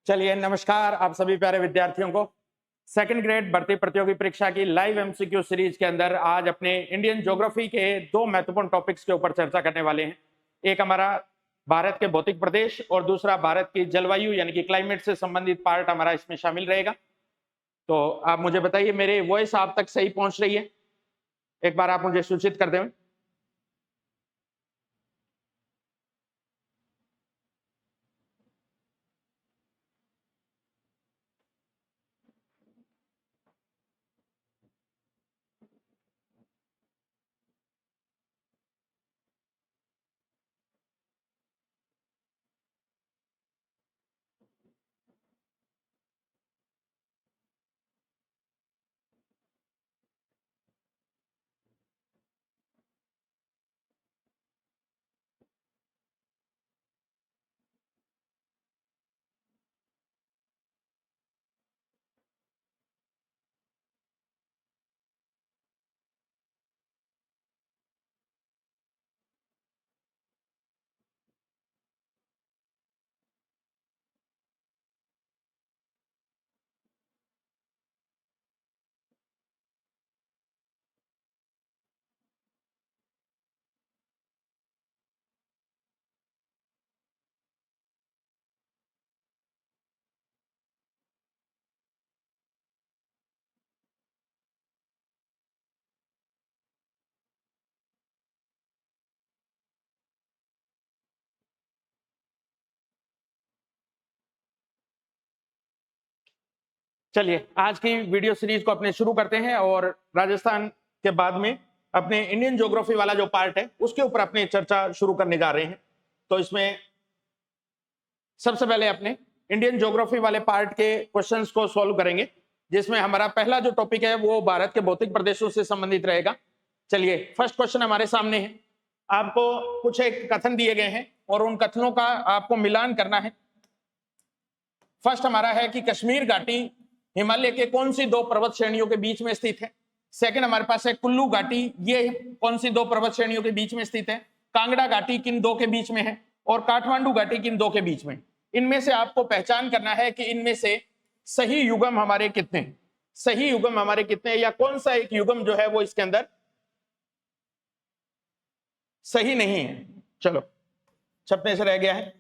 चलिए नमस्कार आप सभी प्यारे विद्यार्थियों को सेकंड ग्रेड भर्ती प्रतियोगी परीक्षा की लाइव एमसीक्यू सीरीज के अंदर आज अपने इंडियन ज्योग्राफी के दो महत्वपूर्ण टॉपिक्स के ऊपर चर्चा करने वाले हैं। एक हमारा भारत के भौतिक प्रदेश और दूसरा भारत की जलवायु यानी कि क्लाइमेट से संबंधित पार्ट हमारा इसमें शामिल रहेगा। तो आप मुझे बताइए मेरे वॉइस आप तक सही पहुंच रही है? एक बार आप मुझे सूचित कर दें। चलिए आज की वीडियो सीरीज को अपने शुरू करते हैं और राजस्थान के बाद में अपने इंडियन ज्योग्राफी वाला जो पार्ट है उसके ऊपर अपनी चर्चा शुरू करने जा रहे हैं। तो इसमें सबसे पहले अपने इंडियन ज्योग्राफी वाले पार्ट के क्वेश्चंस को सॉल्व करेंगे, जिसमें हमारा पहला जो टॉपिक है वो भारत के भौतिक प्रदेशों से संबंधित रहेगा। चलिए फर्स्ट क्वेश्चन हमारे सामने है। आपको कुछ एक कथन दिए गए हैं और उन कथनों का आपको मिलान करना है। फर्स्ट हमारा है कि कश्मीर घाटी हिमालय के कौन सी दो पर्वत श्रेणियों के बीच में स्थित है। सेकंड हमारे पास है कुल्लू घाटी, ये कौन सी दो पर्वत श्रेणियों के बीच में स्थित है। कांगड़ा घाटी किन दो के बीच में है और काठमांडू घाटी किन दो के बीच में। इनमें से आपको पहचान करना है कि इनमें से सही युग्म हमारे कितने हैं, सही युग्म हमारे कितने हैं, या कौन सा एक युग्म जो है वो इसके अंदर सही नहीं है। चलो छपने से रह गया है,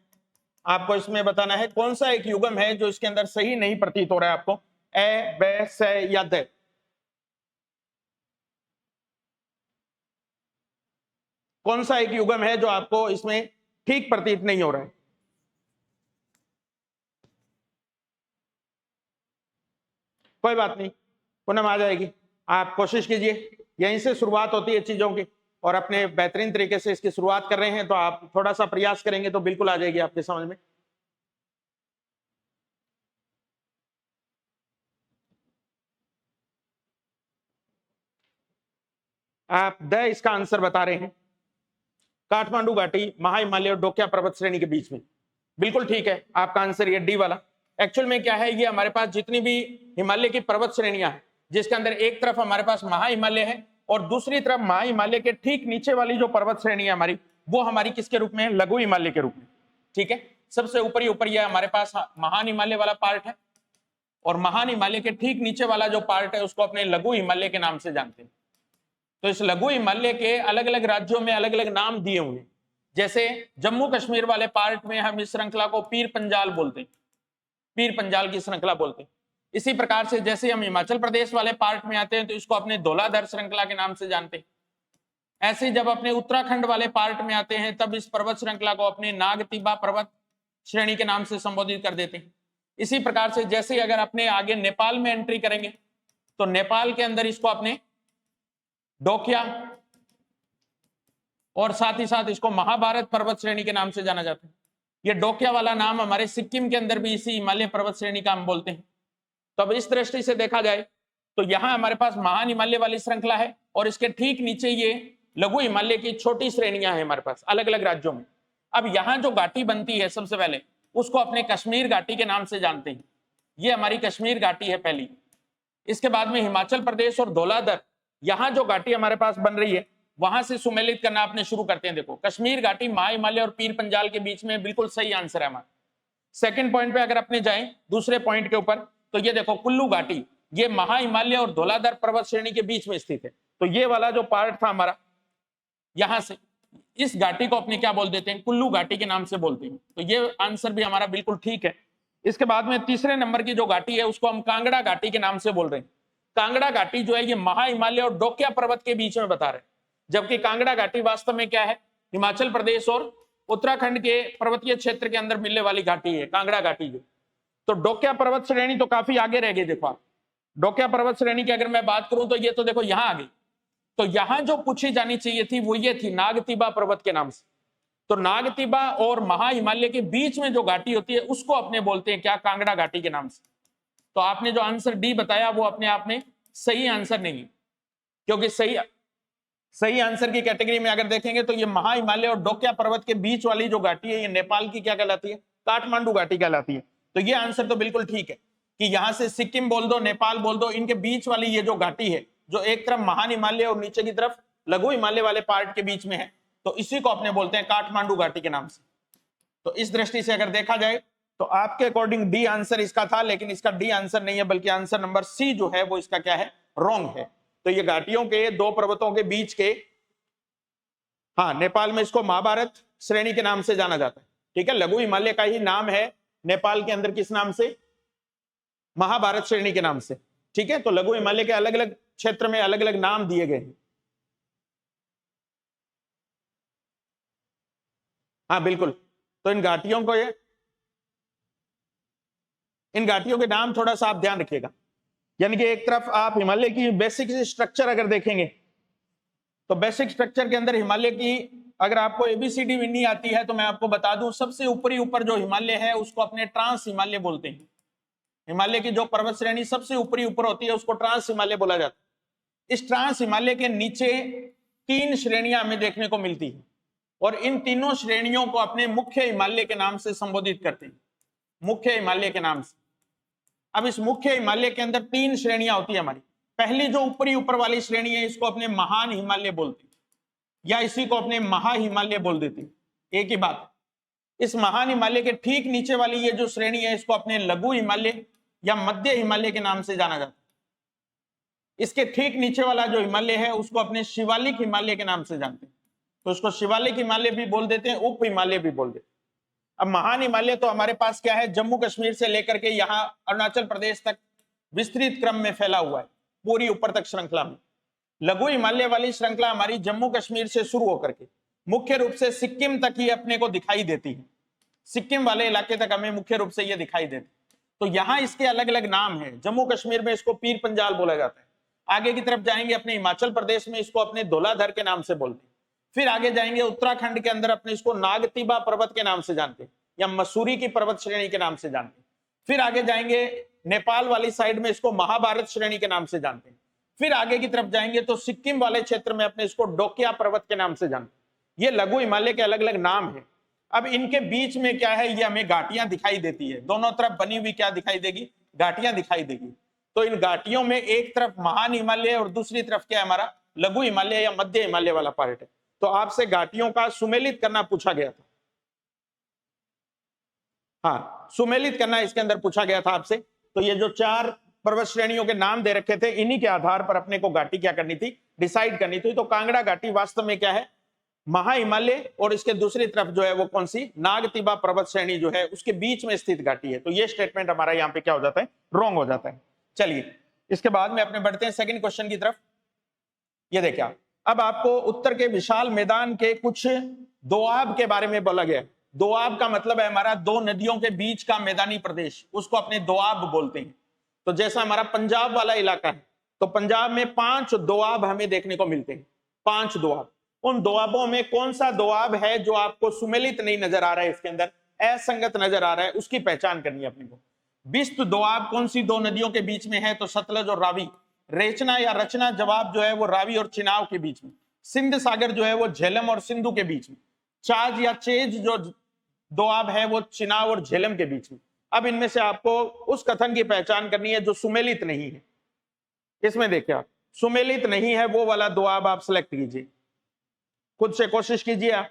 आपको इसमें बताना है कौन सा एक युग्म है जो इसके अंदर सही नहीं प्रतीत हो रहा है आपको। ए, ब, स या द। कौन सा एक युग्म है जो आपको इसमें ठीक प्रतीत नहीं हो रहा है। कोई बात नहीं, पुनः आ जाएगी। आप कोशिश कीजिए, यहीं से शुरुआत होती है चीजों की और अपने बेहतरीन तरीके से इसकी शुरुआत कर रहे हैं तो आप थोड़ा सा प्रयास करेंगे तो बिल्कुल आ जाएगी आपके समझ में। आप द इसका आंसर बता रहे हैं। काठमांडू घाटी महा हिमालय और डोकिया पर्वत श्रेणी के बीच में, बिल्कुल ठीक है आपका आंसर ये डी वाला। एक्चुअल में क्या है, ये हमारे पास जितनी भी हिमालय की पर्वत श्रेणियां हैं जिसके अंदर एक तरफ हमारे पास महा हिमालय है और दूसरी तरफ महा हिमालय के ठीक नीचे वाली जो पर्वत श्रेणी है हमारी, वो हमारी किसके रूप में है, लघु हिमालय के रूप में। ठीक है, सबसे ऊपर ऊपर यह हमारे पास महान हिमालय वाला पार्ट है और महान हिमालय के ठीक नीचे वाला जो पार्ट है उसको अपने लघु हिमालय के नाम से जानते हैं। तो इस लघु हिमालय के अलग अलग राज्यों में अलग अलग नाम दिए हुए हैं। जैसे जम्मू कश्मीर वाले पार्ट में हम इस श्रृंखला को पीर पंजाल बोलते हैं, पीर पंजाल की श्रृंखला बोलते हैं। इसी प्रकार से जैसे हम हिमाचल प्रदेश वाले पार्ट में आते हैं तो इसको अपने धौलाधर श्रृंखला के नाम से जानते हैं। ऐसे जब अपने उत्तराखंड वाले पार्ट में आते हैं तब इस पर्वत श्रृंखला को अपने नागतिबा पर्वत श्रेणी के नाम से संबोधित कर देते हैं। इसी प्रकार से जैसे अगर अपने आगे नेपाल में एंट्री करेंगे तो नेपाल के अंदर इसको अपने डोकिया और साथ ही साथ इसको महाभारत पर्वत श्रेणी के नाम से जाना जाता है। ये डोकिया वाला नाम हमारे सिक्किम के अंदर भी इसी हिमालय पर्वत श्रेणी का हम बोलते हैं। तो अब इस दृष्टि से देखा जाए तो यहां हमारे पास महान हिमालय वाली श्रृंखला है और इसके ठीक नीचे ये लघु हिमालय की छोटी श्रेणियां हैं हमारे पास अलग अलग राज्यों में। अब यहाँ जो घाटी बनती है सबसे पहले उसको अपने कश्मीर घाटी के नाम से जानते हैं। ये हमारी कश्मीर घाटी है पहली। इसके बाद में हिमाचल प्रदेश और धौलाधर, यहाँ जो घाटी हमारे पास बन रही है वहां से सुमेलित करना आपने शुरू करते हैं। देखो कश्मीर घाटी महा हिमालय और पीर पंजाल के बीच में बिल्कुल सही आंसर है हमारा। सेकंड पॉइंट पे अगर अपने जाएं दूसरे पॉइंट के ऊपर, तो ये देखो कुल्लू घाटी, ये महा हिमालय और धौलाधर पर्वत श्रेणी के बीच में स्थित है। तो ये वाला जो पार्ट था हमारा, यहां से इस घाटी को अपने क्या बोल देते हैं, कुल्लू घाटी के नाम से बोलते हैं। तो ये आंसर भी हमारा बिल्कुल ठीक है। इसके बाद में तीसरे नंबर की जो घाटी है उसको हम कांगड़ा घाटी के नाम से बोल रहे हैं। कांगड़ा घाटी जो है ये महा हिमालय और डोकिया पर्वत के बीच में बता रहे हैं, जबकि कांगड़ा घाटी वास्तव में क्या है, हिमाचल प्रदेश और उत्तराखंड के पर्वतीय क्षेत्र के अंदर मिलने वाली घाटी है कांगड़ा घाटी जो। तो डोकिया पर्वत श्रेणी तो काफी आगे रह गई। देखो आप, डोकिया पर्वत श्रेणी की अगर मैं बात करूं तो ये तो देखो यहां आ गई। तो यहां जो पूछी जानी चाहिए थी वो ये थी नागतिबा पर्वत के नाम से। तो नागतिबा और महा हिमालय के बीच में जो घाटी होती है उसको अपने बोलते हैं क्या, कांगड़ा घाटी के नाम से। तो आपने जो आंसर डी बताया वो अपने आप में सही आंसर नहीं है, क्योंकि सही आंसर की कैटेगरी में अगर देखेंगे तो ये महा हिमालय और डोकिया पर्वत के बीच वाली जो घाटी है ये नेपाल की क्या कहलाती है, काठमांडू घाटी कहलाती है। तो ये आंसर तो बिल्कुल ठीक है कि यहां से सिक्किम बोल दो, नेपाल बोल दो, इनके बीच वाली ये जो घाटी है जो एक तरफ महान हिमालय और नीचे की तरफ लघु हिमालय वाले पार्ट के बीच में है, तो इसी को अपने बोलते हैं काठमांडू घाटी के नाम से। तो इस दृष्टि से अगर देखा जाए तो आपके अकॉर्डिंग डी आंसर इसका था, लेकिन इसका डी आंसर नहीं है, बल्कि आंसर नंबर सी जो है वो इसका क्या है, रॉन्ग है। तो ये घाटियों के दो पर्वतों के बीच के, हाँ नेपाल में इसको महाभारत श्रेणी के नाम से जाना जाता है। ठीक है, लघु हिमालय का ही नाम है नेपाल के अंदर किस नाम से, महाभारत श्रेणी के नाम से। ठीक है, तो लघु हिमालय के अलग अलग क्षेत्र में अलग अलग नाम दिए गए हैं। हाँ बिल्कुल, तो इन घाटियों के नाम थोड़ा सा आप ध्यान रखिएगा। यानी कि एक तरफ आप हिमालय की बेसिक स्ट्रक्चर अगर देखेंगे तो बेसिक स्ट्रक्चर के अंदर हिमालय की अगर आपको एबीसीडी नहीं आती है तो मैं आपको बता दूं, सबसे ऊपर जो हिमालय है उसको अपने ट्रांस हिमालय बोलते हैं। हिमालय की जो पर्वत श्रेणी सबसे ऊपर होती है उसको ट्रांस हिमालय बोला जाता है। इस ट्रांस हिमालय के नीचे 3 श्रेणियां हमें देखने को मिलती है और इन तीनों श्रेणियों को अपने मुख्य हिमालय के नाम से संबोधित करते हैं, मुख्य हिमालय के नाम से। अब इस मुख्य हिमालय के अंदर 3 श्रेणियां होती है हमारी। पहली जो ऊपर वाली श्रेणी है इसको अपने महान हिमालय बोलते हैं या इसी को अपने महा हिमालय बोल देते हैं, एक ही बात है। इस महान हिमालय के ठीक नीचे वाली ये जो श्रेणी है इसको अपने लघु हिमालय या मध्य हिमालय के नाम से जाना जाता है। इसके ठीक नीचे वाला जो हिमालय है उसको अपने शिवालिक हिमालय के नाम से जानते हैं, तो उसको शिवालिक हिमालय भी बोल देते हैं, उप हिमालय भी बोल देते हैं। अब महान हिमालय तो हमारे पास क्या है, जम्मू कश्मीर से लेकर के यहाँ अरुणाचल प्रदेश तक विस्तृत क्रम में फैला हुआ है, पूरी ऊपर तक श्रृंखला में। लघु हिमालय वाली श्रृंखला हमारी जम्मू कश्मीर से शुरू होकर के मुख्य रूप से सिक्किम तक ही अपने को दिखाई देती है। सिक्किम वाले इलाके तक हमें मुख्य रूप से ये दिखाई देती। तो यहाँ इसके अलग अलग नाम है। जम्मू कश्मीर में इसको पीर पंजाल बोला जाता है, आगे की तरफ जाएंगे अपने हिमाचल प्रदेश में इसको अपने धौलाधर के नाम से बोलते हैं, फिर आगे जाएंगे उत्तराखंड के अंदर अपने इसको नागतिबा पर्वत के नाम से जानते हैं या मसूरी की पर्वत श्रेणी के नाम से जानते हैं। फिर आगे जाएंगे नेपाल वाली साइड में इसको महाभारत श्रेणी के नाम से जानते हैं। फिर आगे की तरफ जाएंगे तो सिक्किम वाले क्षेत्र में अपने इसको डोकिया पर्वत के नाम से जानते हैं। ये लघु हिमालय के अलग अलग नाम है। अब इनके बीच में क्या है, ये हमें घाटियां दिखाई देती है, दोनों तरफ बनी हुई क्या दिखाई देगी, घाटियां दिखाई देगी। तो इन घाटियों में एक तरफ महान हिमालय और दूसरी तरफ क्या है हमारा लघु हिमालय या मध्य हिमालय वाला पार्ट है। तो आपसे घाटियों का सुमेलित करना पूछा गया था, हाँ सुमेलित करना इसके अंदर पूछा गया था आपसे। तो ये जो 4 पर्वत श्रेणियों के नाम दे रखे थे इन्हीं के आधार पर अपने को घाटी क्या करनी थी, डिसाइड करनी थी। तो कांगड़ा घाटी वास्तव में क्या है, महा हिमालय और इसके दूसरी तरफ जो है वो कौन सी, नागतिबा पर्वत श्रेणी जो है उसके बीच में स्थित घाटी है। तो ये स्टेटमेंट हमारा यहाँ पे क्या हो जाता है, रॉन्ग हो जाता है। चलिए इसके बाद में अपने बढ़ते हैं सेकंड क्वेश्चन की तरफ। ये देखिए आप, अब आपको उत्तर के विशाल मैदान के कुछ दोआब के बारे में बोला गया है। दोआब का मतलब है हमारा 2 नदियों के बीच का मैदानी प्रदेश, उसको अपने दोआब बोलते हैं। तो जैसा हमारा पंजाब वाला इलाका है तो पंजाब में 5 दोआब हमें देखने को मिलते हैं, 5 दोआब। उन दोआबों में कौन सा दोआब है जो आपको सुमेलित नहीं नजर आ रहा है, इसके अंदर असंगत नजर आ रहा है, उसकी पहचान करनी है अपने को। बिस्त दोआब कौन सी 2 नदियों के बीच में है, तो सतलज और रावी। रेचना या रचना जवाब जो है वो रावी और चिनाव के बीच में। सिंध सागर जो है वो झेलम और सिंधु के बीच में। चाज या चेज जो दोआब है वो चिनाव और झेलम के बीच में। अब इनमें से आपको उस कथन की पहचान करनी है जो सुमेलित नहीं है। इसमें देखिए आप, सुमेलित नहीं है वो वाला दोआब आप सिलेक्ट कीजिए, खुद से कोशिश कीजिए आप।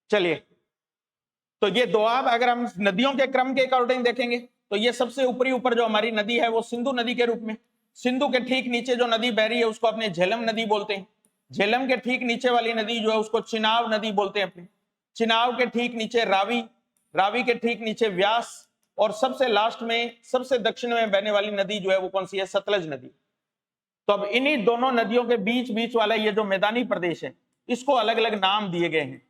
चलिए, तो ये दोआब अगर हम नदियों के क्रम के अकॉर्डिंग देखेंगे तो ये सबसे ऊपर जो हमारी नदी है वो सिंधु नदी के रूप में। सिंधु के ठीक नीचे जो नदी बह रही है उसको अपने झेलम नदी बोलते हैं। झेलम के ठीक नीचे वाली नदी जो है उसको चिनाब नदी बोलते हैं अपने। चिनाब के ठीक नीचे रावी, रावी के ठीक नीचे व्यास, और सबसे लास्ट में सबसे दक्षिण में बहने वाली नदी जो है वो कौन सी है? सतलज नदी। तो अब इन्हीं दोनों नदियों के बीच बीच वाला ये जो मैदानी प्रदेश है इसको अलग अलग नाम दिए गए हैं।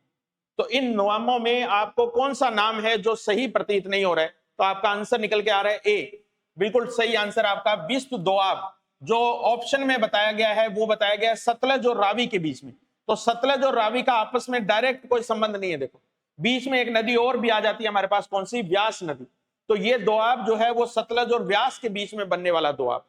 तो इन नामों में आपको कौन सा नाम है जो सही प्रतीत नहीं हो रहा है? तो आपका आंसर निकल के आ रहा है ए। बिल्कुल सही आंसर आपका बिस्त दोआब। जो ऑप्शन में बताया गया है वो बताया गया है सतलज और रावी के बीच में। तो सतलज और रावी का आपस में डायरेक्ट कोई संबंध नहीं है। देखो बीच में एक नदी और भी आ जाती है हमारे पास, कौन सी? व्यास नदी। तो ये दोआब जो है वो सतलज और व्यास के बीच में बनने वाला दोआब।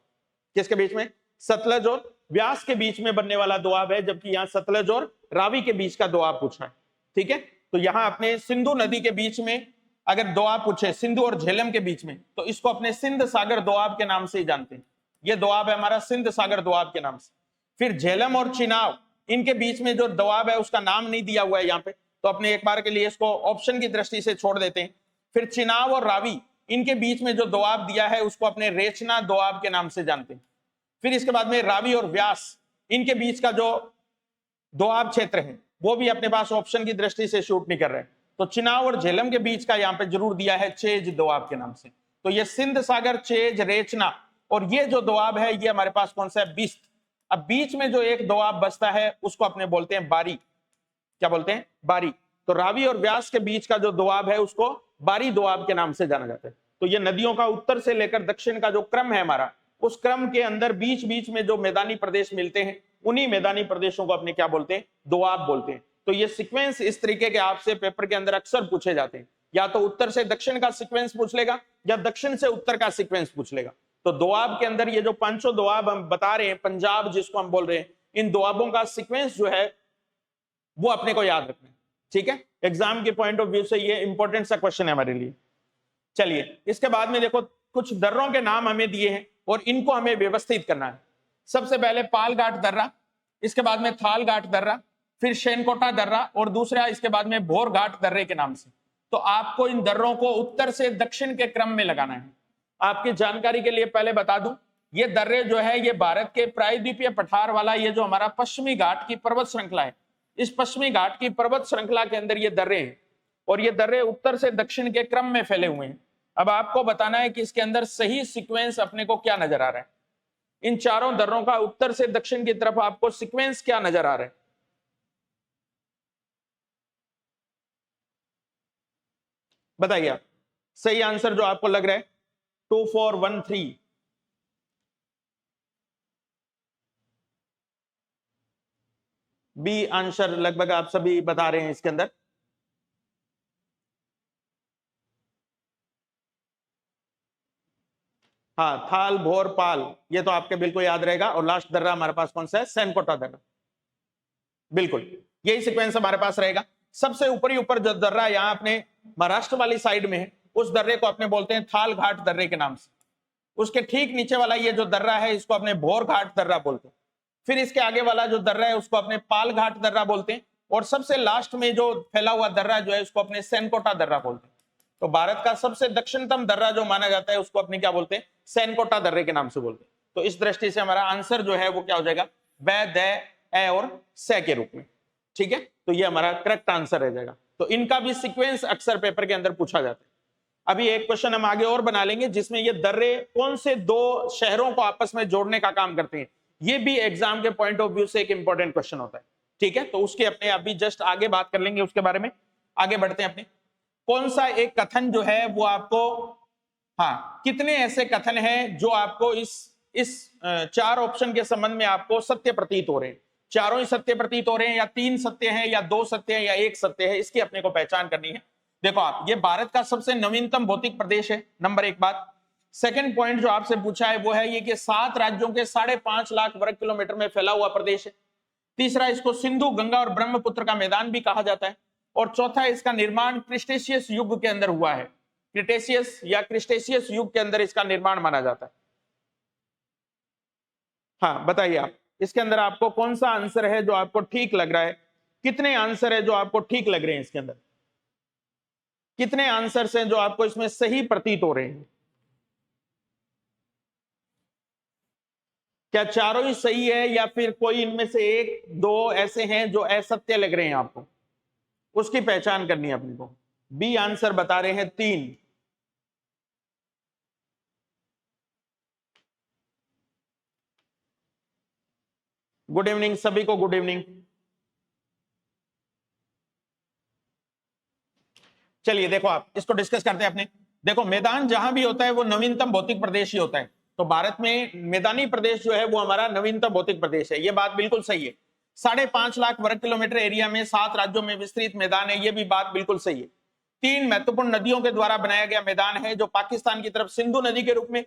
किसके बीच में? सतलज और व्यास के बीच में बनने वाला दोआब है, जबकि यहाँ सतलज और रावी के बीच का दोआब पूछा है। ठीक है, तो यहां अपने सिंधु नदी के बीच में अगर दोआब पूछे, सिंधु और झेलम के बीच में, तो इसको अपने सिंध सागर दोआब के नाम से ही जानते हैं। ये दोआब है हमारा सिंध सागर दोआब के नाम से। फिर झेलम और चिनाब, इनके बीच में जो दोआब है उसका नाम नहीं दिया हुआ है यहाँ पे, तो अपने एक बार के लिए इसको ऑप्शन की दृष्टि से छोड़ देते हैं। फिर चिनाब और रावी, इनके बीच में जो दोआब दिया है उसको अपने रेचना दोआब के नाम से जानते हैं। फिर इसके बाद में रावी और व्यास, इनके बीच का जो दोआब क्षेत्र है वो भी अपने पास ऑप्शन की दृष्टि से शूट नहीं कर रहे हैं। तो चिनाब और झेलम के बीच का यहाँ पे जरूर दिया है चेज दोआब के नाम से। तो ये सिंध सागर, चेज, रेचना, और ये जो दोआब है ये हमारे पास कौन सा है? बिस्त। अब बीच में जो एक दोआब बचता है उसको अपने बोलते हैं बारी। क्या बोलते हैं? बारी। तो रावी और व्यास के बीच का जो दोआब है उसको बारी दोआब के नाम से जाना जाता है। तो ये नदियों का उत्तर से लेकर दक्षिण का जो क्रम है हमारा, उस क्रम के अंदर बीच बीच में जो मैदानी प्रदेश मिलते हैं उन्हीं मैदानी प्रदेशों को अपने क्या बोलते हैं? दोआब बोलते हैं। तो ये सीक्वेंस इस तरीके के आपसे पेपर के अंदर अक्सर पूछे जाते हैं, या तो उत्तर से दक्षिण का सीक्वेंस पूछ लेगा या दक्षिण से उत्तर का सीक्वेंस पूछ लेगा। तो दोआब के अंदर ये जो पांचों दोआब हम बता रहे हैं, पंजाब जिसको हम बोल रहे हैं, इन दोआबों का सीक्वेंस जो है वो अपने को याद रखना है। ठीक है, एग्जाम के पॉइंट ऑफ व्यू से ये इंपॉर्टेंट सा क्वेश्चन है हमारे लिए। चलिए, इसके बाद में देखो कुछ दर्रों के नाम हमें दिए हैं और इनको हमें व्यवस्थित करना है। सबसे पहले पाल घाट दर्रा, इसके बाद में थाल घाट दर्रा, फिर शेनकोटा दर्रा, और दूसरा इसके बाद में भोर घाट दर्रे के नाम से। तो आपको इन दर्रों को उत्तर से दक्षिण के क्रम में लगाना है। आपकी जानकारी के लिए पहले बता दूं, ये दर्रे जो है ये भारत के प्रायद्वीपीय पठार वाला ये जो हमारा पश्चिमी घाट की पर्वत श्रृंखला है, इस पश्चिमी घाट की पर्वत श्रृंखला के अंदर ये दर्रे हैं, और ये दर्रे उत्तर से दक्षिण के क्रम में फैले हुए हैं। अब आपको बताना है कि इसके अंदर सही सीक्वेंस अपने को क्या नजर आ रहा है। इन चारों दर्रों का उत्तर से दक्षिण की तरफ आपको सीक्वेंस क्या नजर आ रहा है? बताइए आप। सही आंसर जो आपको लग रहा है 2413। बी आंसर लगभग आप सभी बता रहे हैं इसके अंदर। हाँ, थाल, भोर, पाल, ये तो आपके बिल्कुल याद रहेगा। और लास्ट दर्रा हमारे पास कौन सा है? सैनकोटा दर्रा। बिल्कुल यही सीक्वेंस हमारे पास रहेगा। सबसे ऊपर जो दर्रा यहाँ अपने महाराष्ट्र वाली साइड में है, उस दर्रे को अपने बोलते हैं थाल घाट दर्रे के नाम से। उसके ठीक नीचे वाला ये जो दर्रा है इसको अपने भोर घाट दर्रा बोलते हैं। फिर इसके आगे वाला जो दर्रा है उसको अपने पाल घाट दर्रा बोलते हैं, और सबसे लास्ट में जो फैला हुआ दर्रा जो है उसको अपने सैनकोटा दर्रा बोलते हैं। तो भारत का सबसे दक्षिणतम दर्रा जो माना जाता है उसको अपने क्या बोलते हैं? सैनकोटा दर्रे के नाम से बोलते हैं। तो इस दृष्टि से हमारा आंसर जो है वो क्या हो जाएगा? बै, दै, ए और से के रूप में। ठीक है, तो ये हमारा करेक्ट आंसर रह जाएगा। तो इनका भी सीक्वेंस अक्सर पेपर के अंदर पूछा जाता है। अभी एक क्वेश्चन हम आगे और बना लेंगे जिसमें ये दर्रे कौन से दो शहरों को आपस में जोड़ने का काम करते हैं। ये भी एग्जाम के पॉइंट ऑफ व्यू से एक इंपॉर्टेंट क्वेश्चन होता है। ठीक है, तो उसके अपने अभी जस्ट आगे बात कर लेंगे उसके बारे में। आगे बढ़ते हैं अपने। कौन सा एक कथन जो है वो आपको, हाँ, कितने ऐसे कथन हैं जो आपको इस चार ऑप्शन के संबंध में आपको सत्य प्रतीत हो रहे हैं? चारों ही सत्य प्रतीत हो रहे हैं, या तीन सत्य हैं, या दो सत्य हैं, या एक सत्य है? इसकी अपने को पहचान करनी है। देखो आप, ये भारत का सबसे नवीनतम भौतिक प्रदेश है, नंबर एक बात। सेकंड पॉइंट जो आपसे पूछा है वो है ये कि 7 राज्यों के 5.5 लाख वर्ग किलोमीटर में फैला हुआ प्रदेश है। तीसरा, इसको सिंधु, गंगा और ब्रह्मपुत्र का मैदान भी कहा जाता है। और चौथा, इसका निर्माण क्रिटेशियस युग के अंदर हुआ है। क्रिटेशियस युग के अंदर इसका निर्माण माना जाता है। हाँ, बताइए आप, इसके अंदर आपको कौन सा आंसर है जो आपको ठीक लग रहा है? कितने आंसर है जो आपको ठीक लग रहे हैं इसके अंदर? कितने आंसर्स हैं जो आपको इसमें सही प्रतीत हो रहे हैं? क्या चारों ही सही है या फिर कोई इनमें से एक दो ऐसे हैं जो असत्य लग रहे हैं आपको? उसकी पहचान करनी है अपने को। बी आंसर बता रहे हैं 3। गुड इवनिंग सभी को, गुड इवनिंग। चलिए देखो, आप इसको डिस्कस करते हैं अपने। देखो, मैदान जहां भी होता है वो नवीनतम भौतिक प्रदेश ही होता है। तो भारत में मैदानी प्रदेश जो है वो हमारा नवीनतम भौतिक प्रदेश है, ये बात बिल्कुल सही है। 5.5 लाख वर्ग किलोमीटर एरिया में 7 राज्यों में विस्तृत मैदान है, ये भी बात बिल्कुल सही है। 3 महत्वपूर्ण नदियों के द्वारा बनाया गया मैदान है, जो पाकिस्तान की तरफ सिंधु नदी के रूप में,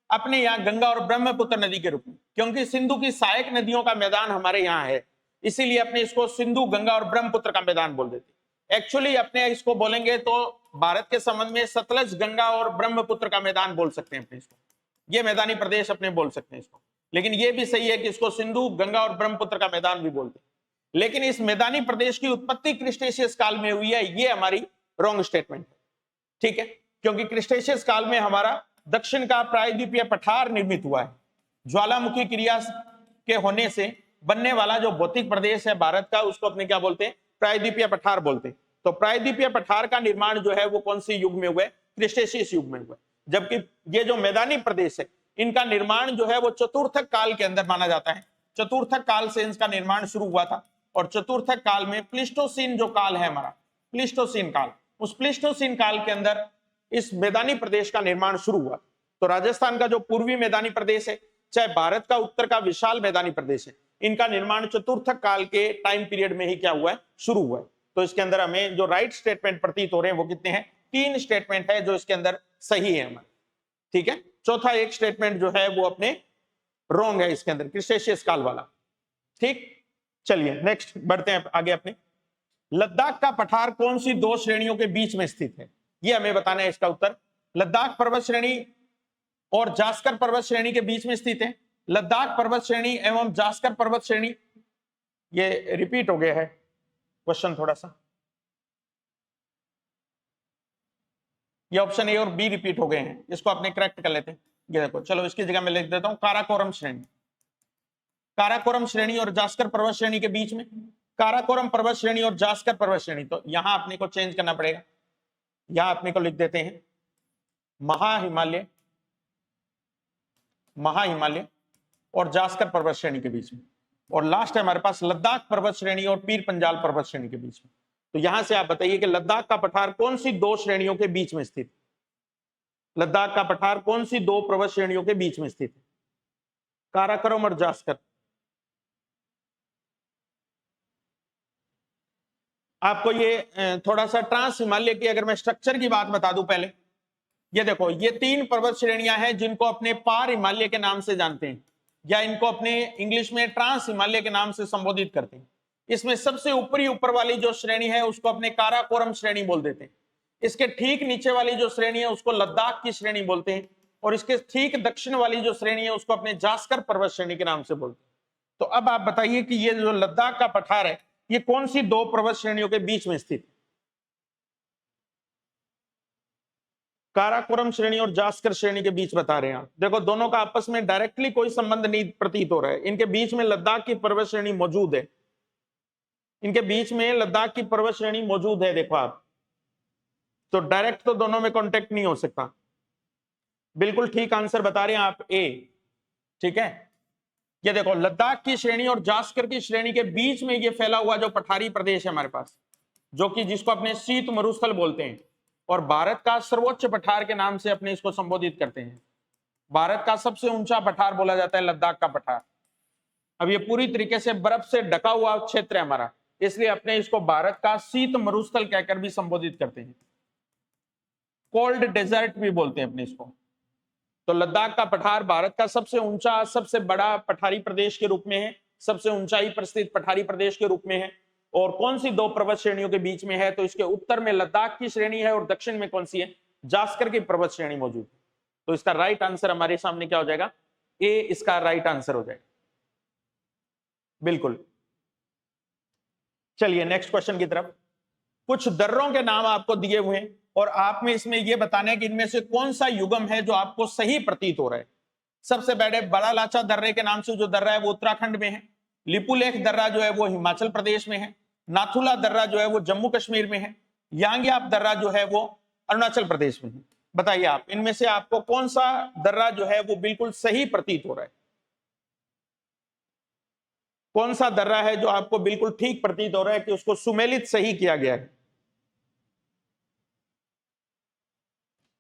अपने यहाँ गंगा और ब्रह्मपुत्र नदी के रूप में। क्योंकि सिंधु की सहायक नदियों का मैदान हमारे यहाँ है, इसीलिए अपने इसको सिंधु, गंगा और ब्रह्मपुत्र का मैदान बोल देते। एक्चुअली अपने इसको बोलेंगे तो भारत के संबंध में सतलज, गंगा और ब्रह्मपुत्र का मैदान बोल सकते हैं अपने इसको, ये मैदानी प्रदेश अपने बोल सकते हैं इसको। लेकिन ये भी सही है कि इसको सिंधु, गंगा और ब्रह्मपुत्र का मैदान भी बोलते हैं। लेकिन इस मैदानी प्रदेश की उत्पत्ति क्रिस्टेशियस काल में हुई है, ये हमारी रॉन्ग स्टेटमेंट है, ठीक है। क्योंकि क्रिस्टेशियस काल में हमारा दक्षिण का प्रायद्वीपीय पठार निर्मित हुआ है। ज्वालामुखी क्रिया के होने से बनने वाला जो भौतिक प्रदेश है भारत का, उसको अपने क्या बोलते हैं? प्रायद्वीपीय पठार बोलते हैं। तो प्रायद्वीपीय पठार का निर्माण जो है वो कौन सी युग में हुआ है? क्रिस्टेशियस युग में हुआ है। जबकि ये जो मैदानी प्रदेश है, इनका निर्माण जो है वो चतुर्थक काल के अंदर माना जाता है। चतुर्थक काल से इनका निर्माण शुरू हुआ था, और चतुर्थक काल में प्लीस्टोसीन जो काल है हमारा, प्लीस्टोसीन काल, उस प्लीस्टोसीन काल के अंदर इस मैदानी प्रदेश का निर्माण शुरू हुआ। तो राजस्थान का जो पूर्वी मैदानी प्रदेश है, चाहे भारत का उत्तर का विशाल मैदानी प्रदेश है, इनका निर्माण चतुर्थक काल के टाइम पीरियड में ही क्या हुआ है? शुरू हुआ है। तो इसके अंदर हमें जो राइट स्टेटमेंट प्रतीत हो रहे हैं वो कितने हैं? 3 स्टेटमेंट है जो इसके अंदर सही है हमारे, ठीक है। चौथा एक स्टेटमेंट जो है वो अपने रॉन्ग है इसके अंदर, क्रिस्टेशियस काल वाला, ठीक। चलिए नेक्स्ट बढ़ते हैं आगे अपने। लद्दाख का पठार कौन सी 2 श्रेणियों के बीच में स्थित है? ये हमें बताना है इसका उत्तर। लद्दाख पर्वत श्रेणी और जास्कर पर्वत श्रेणी के बीच में स्थित है। लद्दाख पर्वत श्रेणी एवं जास्कर पर्वत श्रेणी, ये रिपीट हो गया है क्वेश्चन थोड़ा सा, ये ऑप्शन ए और बी रिपीट हो गए हैं, इसको आपने करेक्ट कर लेते हैं। ये देखो, चलो इसकी जगह मैं लिख देता हूं काराकोरम श्रेणी। काराकोरम श्रेणी और जास्कर पर्वत श्रेणी के बीच में, काराकोरम पर्वत श्रेणी और जास्कर पर्वत श्रेणी, तो यहां अपने को चेंज करना पड़ेगा। यहां अपने को लिख देते हैं महाहिमालय, महाहिमालय और जास्कर पर्वत श्रेणी के बीच में। और लास्ट है हमारे पास लद्दाख पर्वत श्रेणी और पीर पंजाल पर्वत श्रेणी के बीच में। तो यहां से आप बताइए कि लद्दाख का पठार कौन सी 2 श्रेणियों के बीच में स्थित? लद्दाख का पठार कौन सी 2 पर्वत श्रेणियों के बीच में स्थित है? काराकोरम और जास्कर। आपको ये थोड़ा सा ट्रांस हिमालय की अगर मैं स्ट्रक्चर की बात बता दूं पहले, ये देखो, ये 3 पर्वत श्रेणियां हैं जिनको अपने पार हिमालय के नाम से जानते हैं, या इनको अपने इंग्लिश में ट्रांस हिमालय के नाम से संबोधित करते हैं। इसमें सबसे ऊपर वाली जो श्रेणी है उसको अपने काराकोरम श्रेणी बोल देते हैं। इसके ठीक नीचे वाली जो श्रेणी है उसको लद्दाख की श्रेणी बोलते हैं, और इसके ठीक दक्षिण वाली जो श्रेणी है उसको अपने जास्कर पर्वत श्रेणी के नाम से बोलते हैं। तो अब आप बताइए कि ये जो लद्दाख का पठार है ये कौन सी 2 पर्वत श्रेणियों के बीच में स्थित? काराकोरम श्रेणी और जास्कर श्रेणी के बीच बता रहे हैं आप। देखो, दोनों का आपस में डायरेक्टली कोई संबंध नहीं प्रतीत हो रहा है। इनके बीच में लद्दाख की पर्वत श्रेणी मौजूद है, इनके बीच में लद्दाख की पर्वत श्रेणी मौजूद है, देखो आप। तो डायरेक्ट तो दोनों में कांटेक्ट नहीं हो सकता। बिल्कुल ठीक आंसर बता रहे हैं आप, ए, ठीक है। ये देखो, लद्दाख की श्रेणी और जास्कर की श्रेणी के बीच में ये फैला हुआ जो पठारी प्रदेश है हमारे पास, जो कि जिसको अपने शीत मरुस्थल बोलते हैं, और भारत का सर्वोच्च पठार के नाम से अपने इसको संबोधित करते हैं। भारत का सबसे ऊंचा पठार बोला जाता है लद्दाख का पठार। अब ये पूरी तरीके से बर्फ से ढका हुआ क्षेत्र है हमारा, इसलिए अपने इसको भारत का शीत मरुस्थल कहकर भी संबोधित करते हैं, कोल्ड डेजर्ट भी बोलते हैं अपने इसको। तो लद्दाख का पठार भारत का सबसे ऊंचा, सबसे बड़ा पठारी प्रदेश के रूप में है, सबसे ऊंचाई पर स्थित पठारी प्रदेश के रूप में है। और कौन सी 2 पर्वत श्रेणियों के बीच में है? तो इसके उत्तर में लद्दाख की श्रेणी है और दक्षिण में कौन सी है? जास्कर की पर्वत श्रेणी मौजूद है। तो इसका राइट आंसर हमारे सामने क्या हो जाएगा? ए इसका राइट आंसर हो जाएगा, बिल्कुल। चलिए नेक्स्ट क्वेश्चन की तरफ। कुछ दर्रों के नाम आपको दिए हुए हैं और आप में इसमें यह बताना है कि इनमें से कौन सा युगम है जो आपको सही प्रतीत हो रहा है। सबसे पहले बड़ा लाचा दर्रे के नाम से जो दर्रा है वो उत्तराखंड में है। लिपुलेख दर्रा जो है वो हिमाचल प्रदेश में है। नाथुला दर्रा जो है वो जम्मू कश्मीर में है। यांग्याप दर्रा जो है वो अरुणाचल प्रदेश में है। बताइए आप इनमें से आपको कौन सा दर्रा जो है वो बिल्कुल सही प्रतीत हो रहा है। कौन सा दर्रा है जो आपको बिल्कुल ठीक प्रतीत हो रहा है कि उसको सुमेलित सही किया गया है।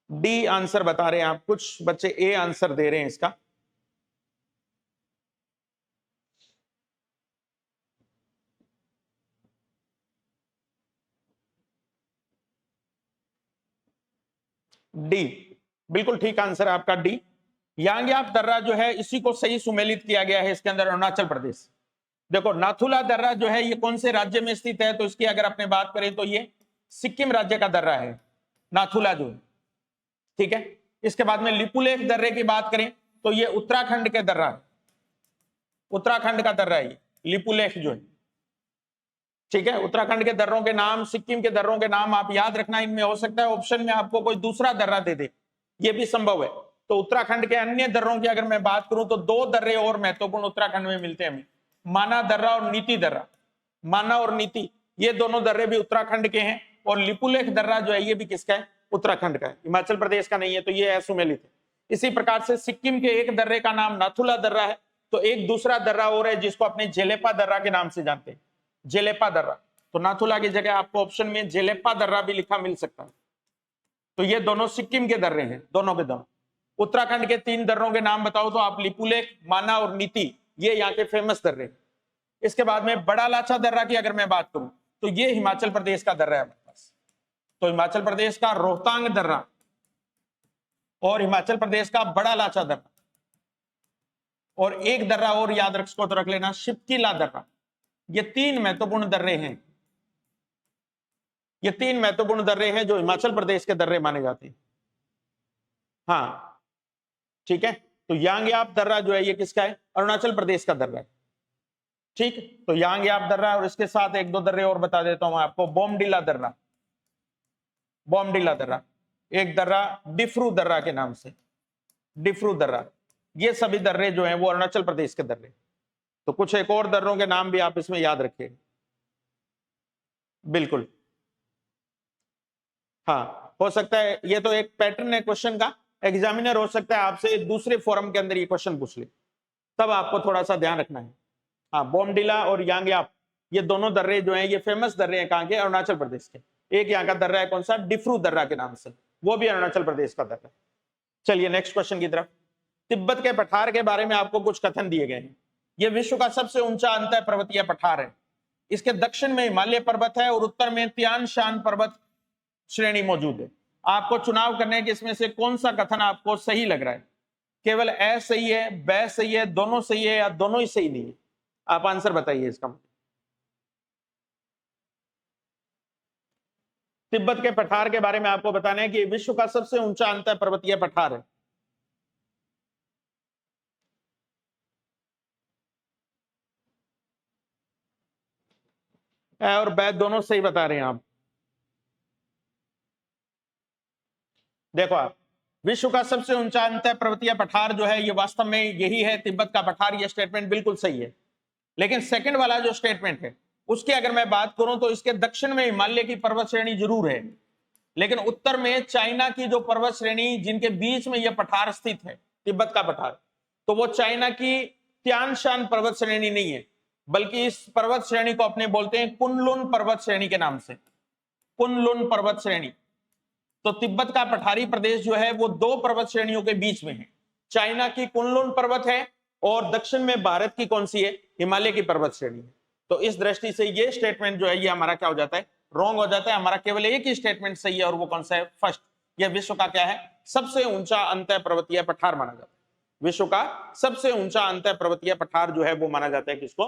डी आंसर बता रहे हैं आप, कुछ बच्चे ए आंसर दे रहे हैं इसका। डी बिल्कुल ठीक आंसर है आपका, डी। यांग्याप दर्रा जो है इसी को सही सुमेलित किया गया है इसके अंदर, अरुणाचल प्रदेश। देखो नाथुला दर्रा जो है ये कौन से राज्य में स्थित है, तो इसकी अगर अपने बात करें तो ये सिक्किम राज्य का दर्रा है, नाथुला जो है, ठीक है। इसके बाद में लिपुलेख दर्रे की बात करें तो ये उत्तराखंड के दर्रा है, उत्तराखंड का दर्रा है लिपुलेख जो है, ठीक है। उत्तराखंड के दर्रों के नाम, सिक्किम के दर्रों के नाम आप याद रखना। इनमें हो सकता है ऑप्शन में आपको कोई दूसरा दर्रा दे दे, ये भी संभव है। तो उत्तराखंड के अन्य दर्रों की अगर मैं बात करूं तो दो दर्रे और महत्वपूर्ण उत्तराखंड में मिलते हैं हमें, माना दर्रा और नीति दर्रा। माना और नीति ये दोनों दर्रे भी उत्तराखंड के हैं, और लिपुलेख दर्रा जो है ये भी किसका है, उत्तराखंड का है, हिमाचल प्रदेश का नहीं है, तो ये है सुमेलित है। इसी प्रकार से सिक्किम के एक दर्रे का नाम नाथुला दर्रा है, तो एक दूसरा दर्रा और है जिसको अपने जेलेपा दर्रा के नाम से जानते हैं, जेलेपा दर्रा। तो नाथुला की जगह आपको ऑप्शन में जेलेपा दर्रा भी लिखा मिल सकता है। तो ये दोनों सिक्किम के दर्रे हैं, दोनों के दोनों। उत्तराखंड के तीन दर्रों के नाम बताओ तो आप लिपुलेख, माना और नीति, ये यहाँ के फेमस दर्रे हैं। इसके बाद में बड़ा लाचा दर्रा की अगर मैं बात करूं तो ये हिमाचल प्रदेश का दर्रा है हमारे पास। तो हिमाचल प्रदेश का रोहतांग दर्रा और हिमाचल प्रदेश का बड़ा लाचा दर्रा, और एक दर्रा और याद रख लेना, शिपकीला दर्रा। ये तीन महत्वपूर्ण दर्रे हैं, ये तीन महत्वपूर्ण दर्रे हैं जो हिमाचल प्रदेश के दर्रे माने जाते हैं। हाँ ठीक है, तो यांग्याप दर्रा जो है ये किसका है, अरुणाचल प्रदेश का दर्रा है, ठीक। तो यांग्याप दर्रा, और इसके साथ एक दो दर्रे और बता देता हूं आपको। बोमडिला दर्रा, बोमडिला दर्रा, एक दर्रा डिफ्रू दर्रा के नाम से, डिफ्रू दर्रा। ये सभी दर्रे जो हैं वो अरुणाचल प्रदेश के दर्रे। तो कुछ एक और दर्रों के नाम भी आप इसमें याद रखिए, बिल्कुल। हाँ हो सकता है, ये तो एक पैटर्न है क्वेश्चन का, एग्जामिनर हो सकता है आपसे दूसरे फोरम के अंदर ये क्वेश्चन पूछ ले, तब आपको थोड़ा सा ध्यान रखना है। हाँ बोमडिला और यांग्याप ये दोनों दर्रे जो हैं ये फेमस दर्रे हैं, कहाँ के, अरुणाचल प्रदेश के। एक यहाँ का दर्रा है कौन सा, डिफ्रू दर्रा के नाम से, वो भी अरुणाचल प्रदेश का दर्रा। चलिए नेक्स्ट क्वेश्चन की तरफ। तिब्बत के पठार के बारे में आपको कुछ कथन दिए गए हैं। यह विश्व का सबसे ऊंचा अंतः पर्वतीय पठार है। इसके दक्षिण में हिमालय पर्वत है और उत्तर में तियान शान पर्वत श्रेणी मौजूद है। आपको चुनाव करने के इसमें से कौन सा कथन आपको सही लग रहा है। केवल ए सही है, ब सही है, दोनों सही है, या दोनों ही सही नहीं है। आप आंसर बताइए इसका। तिब्बत के पठार के बारे में आपको बताना है कि विश्व का सबसे ऊंचा अंतः पर्वतीय पठार है। ए और ब दोनों सही बता रहे हैं आप। देखो आप, विश्व का सबसे ऊंचा अंतः पर्वतीय पठार जो है ये वास्तव में यही है, तिब्बत का पठार। ये स्टेटमेंट बिल्कुल सही है, लेकिन सेकंड वाला जो स्टेटमेंट है उसकी अगर मैं बात करूं तो इसके दक्षिण में हिमालय की पर्वत श्रेणी जरूर है, लेकिन उत्तर में चाइना की जो पर्वत श्रेणी जिनके बीच में यह पठार स्थित है, तिब्बत का पठार, तो वो चाइना की तियान शान पर्वत श्रेणी नहीं है, बल्कि इस पर्वत श्रेणी को अपने बोलते हैं कुनलुन पर्वत श्रेणी के नाम से, कुनलुन पर्वत श्रेणी। तो तिब्बत का पठारी प्रदेश जो है वो दो पर्वत श्रेणियों के बीच में है, चाइना की कुनलुन पर्वत है और दक्षिण में भारत की कौन सी है, हिमालय की पर्वत श्रेणी है। तो इस दृष्टि से ये स्टेटमेंट जो है ये हमारा क्या हो जाता है, रॉन्ग हो जाता है। हमारा केवल एक ही स्टेटमेंट सही है और वो कौन सा है, फर्स्ट। यह विश्व का क्या है, सबसे ऊंचा अंतः पर्वतीय पठार माना जाता है। विश्व का सबसे ऊंचा अंतः पर्वतीय पठार जो है वो माना जाता है किसको,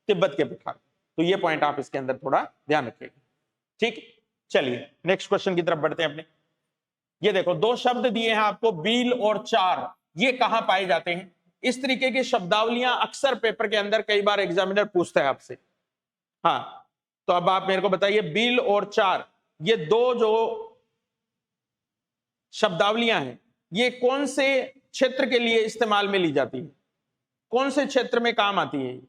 तिब्बत के पठार। तो ये पॉइंट आप इसके अंदर थोड़ा ध्यान रखिएगा, ठीक। चलिए नेक्स्ट क्वेश्चन की तरफ बढ़ते हैं अपने। ये देखो दो शब्द दिए हैं आपको, बील और चार, ये कहां पाए जाते हैं। इस तरीके की शब्दावलियां अक्सर पेपर के अंदर कई बार एग्जामिनर पूछता है आपसे। हाँ तो अब आप मेरे को बताइए, बील और चार, ये दो जो शब्दावलियां हैं, ये कौन से क्षेत्र के लिए इस्तेमाल में ली जाती है, कौन से क्षेत्र में काम आती है?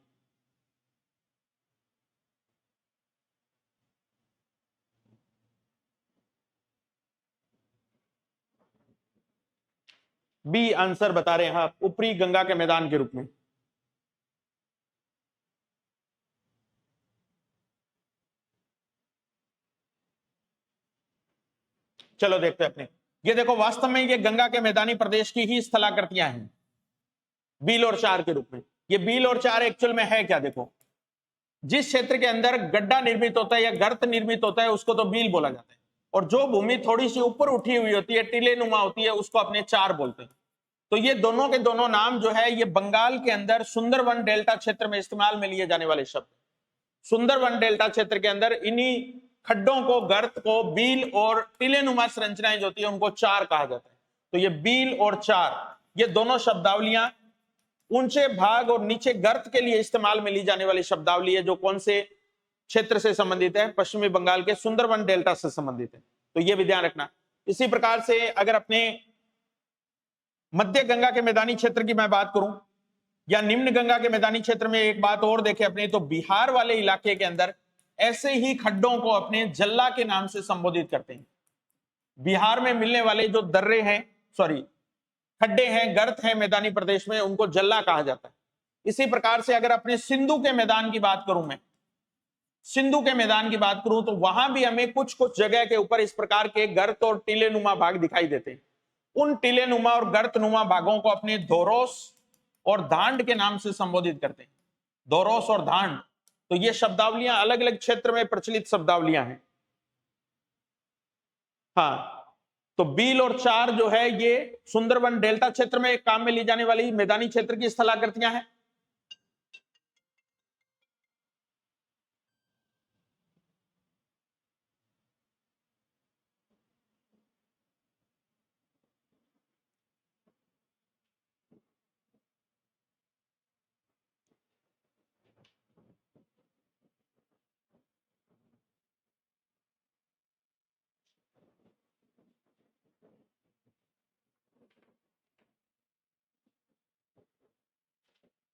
बी आंसर बता रहे हैं आप, ऊपरी गंगा के मैदान के रूप में। चलो देखते हैं अपने, ये देखो वास्तव में ये गंगा के मैदानी प्रदेश की ही स्थलाकृतियां हैं, बील और चार के रूप में। ये बील और चार एक्चुअल में है क्या, देखो जिस क्षेत्र के अंदर गड्ढा निर्मित होता है या गर्त निर्मित होता है उसको तो बील बोला जाता है, और जो भूमि थोड़ी सी ऊपर उठी हुई होती है, टीले नुमा होती है, उसको अपने चार बोलते हैं। तो ये दोनों के दोनों नाम जो है ये बंगाल के अंदर सुंदरवन डेल्टा क्षेत्र में इस्तेमाल में लिए जाने वाले शब्द। सुंदरवन डेल्टा क्षेत्र के अंदर इन्हीं खड्डों को, गर्त को बील और टीलेनुमा संरचनाएं जो होती है उनको चार कहा जाता है। तो ये बील और चार, ये दोनों शब्दावलियां ऊंचे भाग और नीचे गर्त के लिए इस्तेमाल में ली जाने वाली शब्दावली है, जो कौन से क्षेत्र से संबंधित है? पश्चिमी बंगाल के सुंदरवन डेल्टा से संबंधित है। तो ये भी ध्यान रखना। इसी प्रकार से अगर अपने मध्य गंगा के मैदानी क्षेत्र की मैं बात करूं या निम्न गंगा के मैदानी क्षेत्र में एक बात और देखें अपने, तो बिहार वाले इलाके के अंदर ऐसे ही खड्डों को अपने जल्ला के नाम से संबोधित करते हैं। बिहार में मिलने वाले जो दर्रे हैं, सॉरी खड्डे हैं, गर्त हैं मैदानी प्रदेश में, उनको जल्ला कहा जाता है। इसी प्रकार से अगर अपने सिंधु के मैदान की बात करूं, मैं सिंधु के मैदान की बात करूं, तो वहां भी हमें कुछ कुछ जगह के ऊपर इस प्रकार के गर्त और टीलेनुमा भाग दिखाई देते हैं। उन टीलेनुमा और गर्तनुमा भागों को अपने दोरोस और धांड के नाम से संबोधित करते हैं। दोरोस और धांड, तो ये शब्दावलियां अलग अलग क्षेत्र में प्रचलित शब्दावलियां हैं। हाँ, तो बील और चार जो है ये सुंदरवन डेल्टा क्षेत्र में काम में ली जाने वाली मैदानी क्षेत्र की स्थलाकृतियां हैं।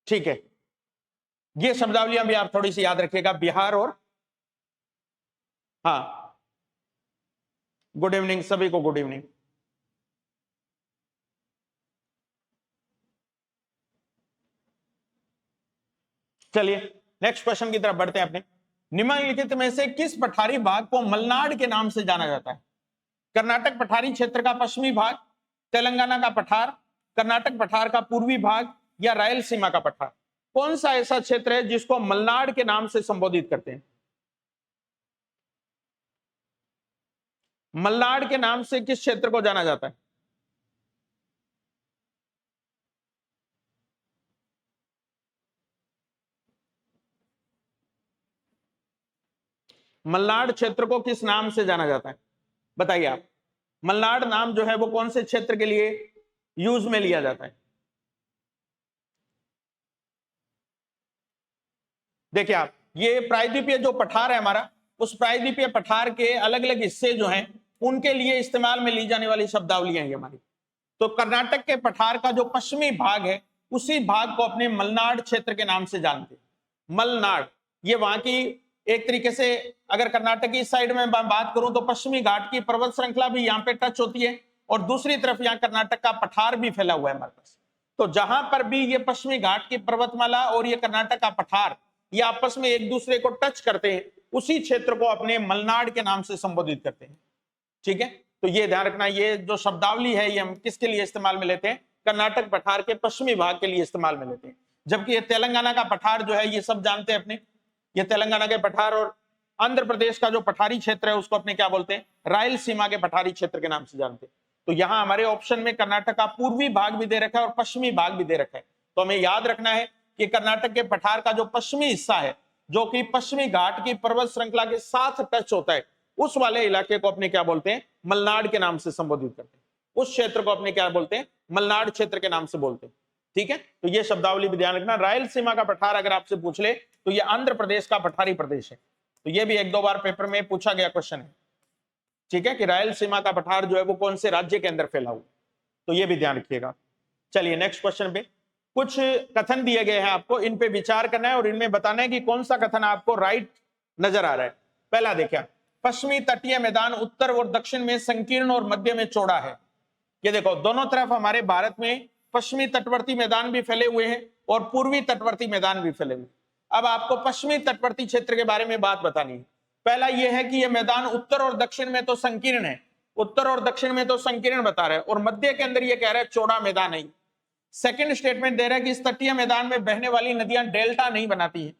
ठीक है, ये शब्दावलियां भी आप थोड़ी सी याद रखिएगा, बिहार और, हाँ गुड इवनिंग सभी को, गुड इवनिंग। चलिए नेक्स्ट क्वेश्चन की तरफ बढ़ते हैं अपने। निम्नलिखित में से किस पठारी भाग को मलनाड के नाम से जाना जाता है? कर्नाटक पठारी क्षेत्र का पश्चिमी भाग, तेलंगाना का पठार, कर्नाटक पठार का पूर्वी भाग, या रायलसीमा का पठार? कौन सा ऐसा क्षेत्र है जिसको मलनाड के नाम से संबोधित करते हैं? मलनाड के नाम से किस क्षेत्र को जाना जाता है? मलनाड क्षेत्र को किस नाम से जाना जाता है, बताइए आप। मलनाड नाम जो है वो कौन से क्षेत्र के लिए यूज में लिया जाता है? देखिए आप, ये प्रायद्वीपीय जो पठार है हमारा, उस प्रायद्वीपीय पठार के अलग अलग हिस्से जो हैं उनके लिए इस्तेमाल में ली जाने वाली शब्दावलियां हैं हमारी। तो कर्नाटक के पठार का जो पश्चिमी भाग है उसी भाग को अपने मलनाड क्षेत्र के नाम से जानते हैं। मलनाड, ये वहां की एक तरीके से, अगर कर्नाटक की साइड में बात करूं तो पश्चिमी घाट की पर्वत श्रृंखला भी यहाँ पे टच होती है, और दूसरी तरफ यहाँ कर्नाटक का पठार भी फैला हुआ है हमारे पास। तो जहां पर भी ये पश्चिमी घाट की पर्वतमाला और ये कर्नाटक का पठार ये आपस में एक दूसरे को टच करते हैं, उसी क्षेत्र को अपने मलनाड के नाम से संबोधित करते हैं। ठीक है, तो ये ध्यान रखना, ये जो शब्दावली है ये हम किसके लिए इस्तेमाल में लेते हैं? कर्नाटक पठार के पश्चिमी भाग के लिए इस्तेमाल में लेते हैं। जबकि ये तेलंगाना का पठार जो है ये सब जानते हैं अपने, ये तेलंगाना के पठार और आंध्र प्रदेश का जो पठारी क्षेत्र है उसको अपने क्या बोलते हैं? रायलसीमा के पठारी क्षेत्र के नाम से जानते हैं। तो यहां हमारे ऑप्शन में कर्नाटक का पूर्वी भाग भी दे रखा है और पश्चिमी भाग भी दे रखा है। तो हमें याद रखना है कि कर्नाटक के पठार का जो पश्चिमी हिस्सा है, जो कि पश्चिमी घाट की पर्वत श्रृंखला के साथ टच होता है, उस वाले इलाके को अपने क्या बोलते हैं? मलनाड के नाम से संबोधित करते हैं। उस क्षेत्र को अपने क्या बोलते हैं? मलनाड क्षेत्र के नाम से बोलते हैं। ठीक है, तो ये शब्दावली भी ध्यान रखना। रायलसीमा का पठार अगर आपसे पूछ ले तो ये आंध्र प्रदेश का पठारी प्रदेश है। तो ये भी एक दो बार पेपर में पूछा गया क्वेश्चन है, ठीक है, कि रायलसीमा का पठार जो है वो कौन से राज्य के अंदर फैला हुआ, तो ये भी ध्यान रखिएगा। चलिए नेक्स्ट क्वेश्चन पे कुछ कथन दिए गए हैं, आपको इन पे विचार करना है और इनमें बताना है कि कौन सा कथन आपको राइट नजर आ रहा है। पहला देखिए, पश्चिमी तटीय मैदान उत्तर और दक्षिण में संकीर्ण और मध्य में चौड़ा है। ये देखो दोनों तरफ हमारे भारत में पश्चिमी तटवर्ती मैदान भी फैले हुए हैं और पूर्वी तटवर्ती मैदान भी फैले हुए। अब आपको पश्चिमी तटवर्ती क्षेत्र के बारे में बात बतानी है। पहला यह है कि यह मैदान उत्तर और दक्षिण में तो संकीर्ण है, उत्तर और दक्षिण में तो संकीर्ण बता रहे हैं, और मध्य के अंदर यह कह रहा है चौड़ा मैदान है। सेकंड स्टेटमेंट दे रहा है कि इस तटीय मैदान में बहने वाली नदियां डेल्टा नहीं बनाती है।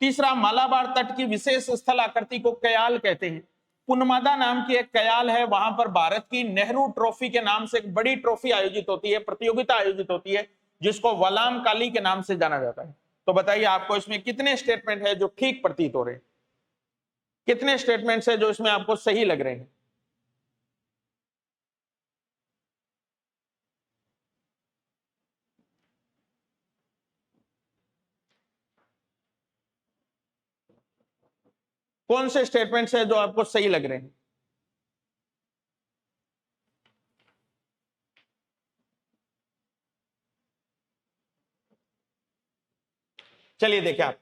तीसरा, मालाबार तट की विशेष स्थल आकृति को कयाल कहते हैं। पुनमादा नाम की एक कयाल है, वहां पर भारत की नेहरू ट्रॉफी के नाम से एक बड़ी ट्रॉफी आयोजित होती है, प्रतियोगिता आयोजित होती है, जिसको वलाम काली के नाम से जाना जाता है। तो बताइए आपको इसमें कितने स्टेटमेंट है जो ठीक प्रतीत हो रहे हैं, कितने स्टेटमेंट्स है जो इसमें आपको सही लग रहे हैं? कौन से स्टेटमेंट्स है जो आपको सही लग रहे हैं? चलिए देखिए, आप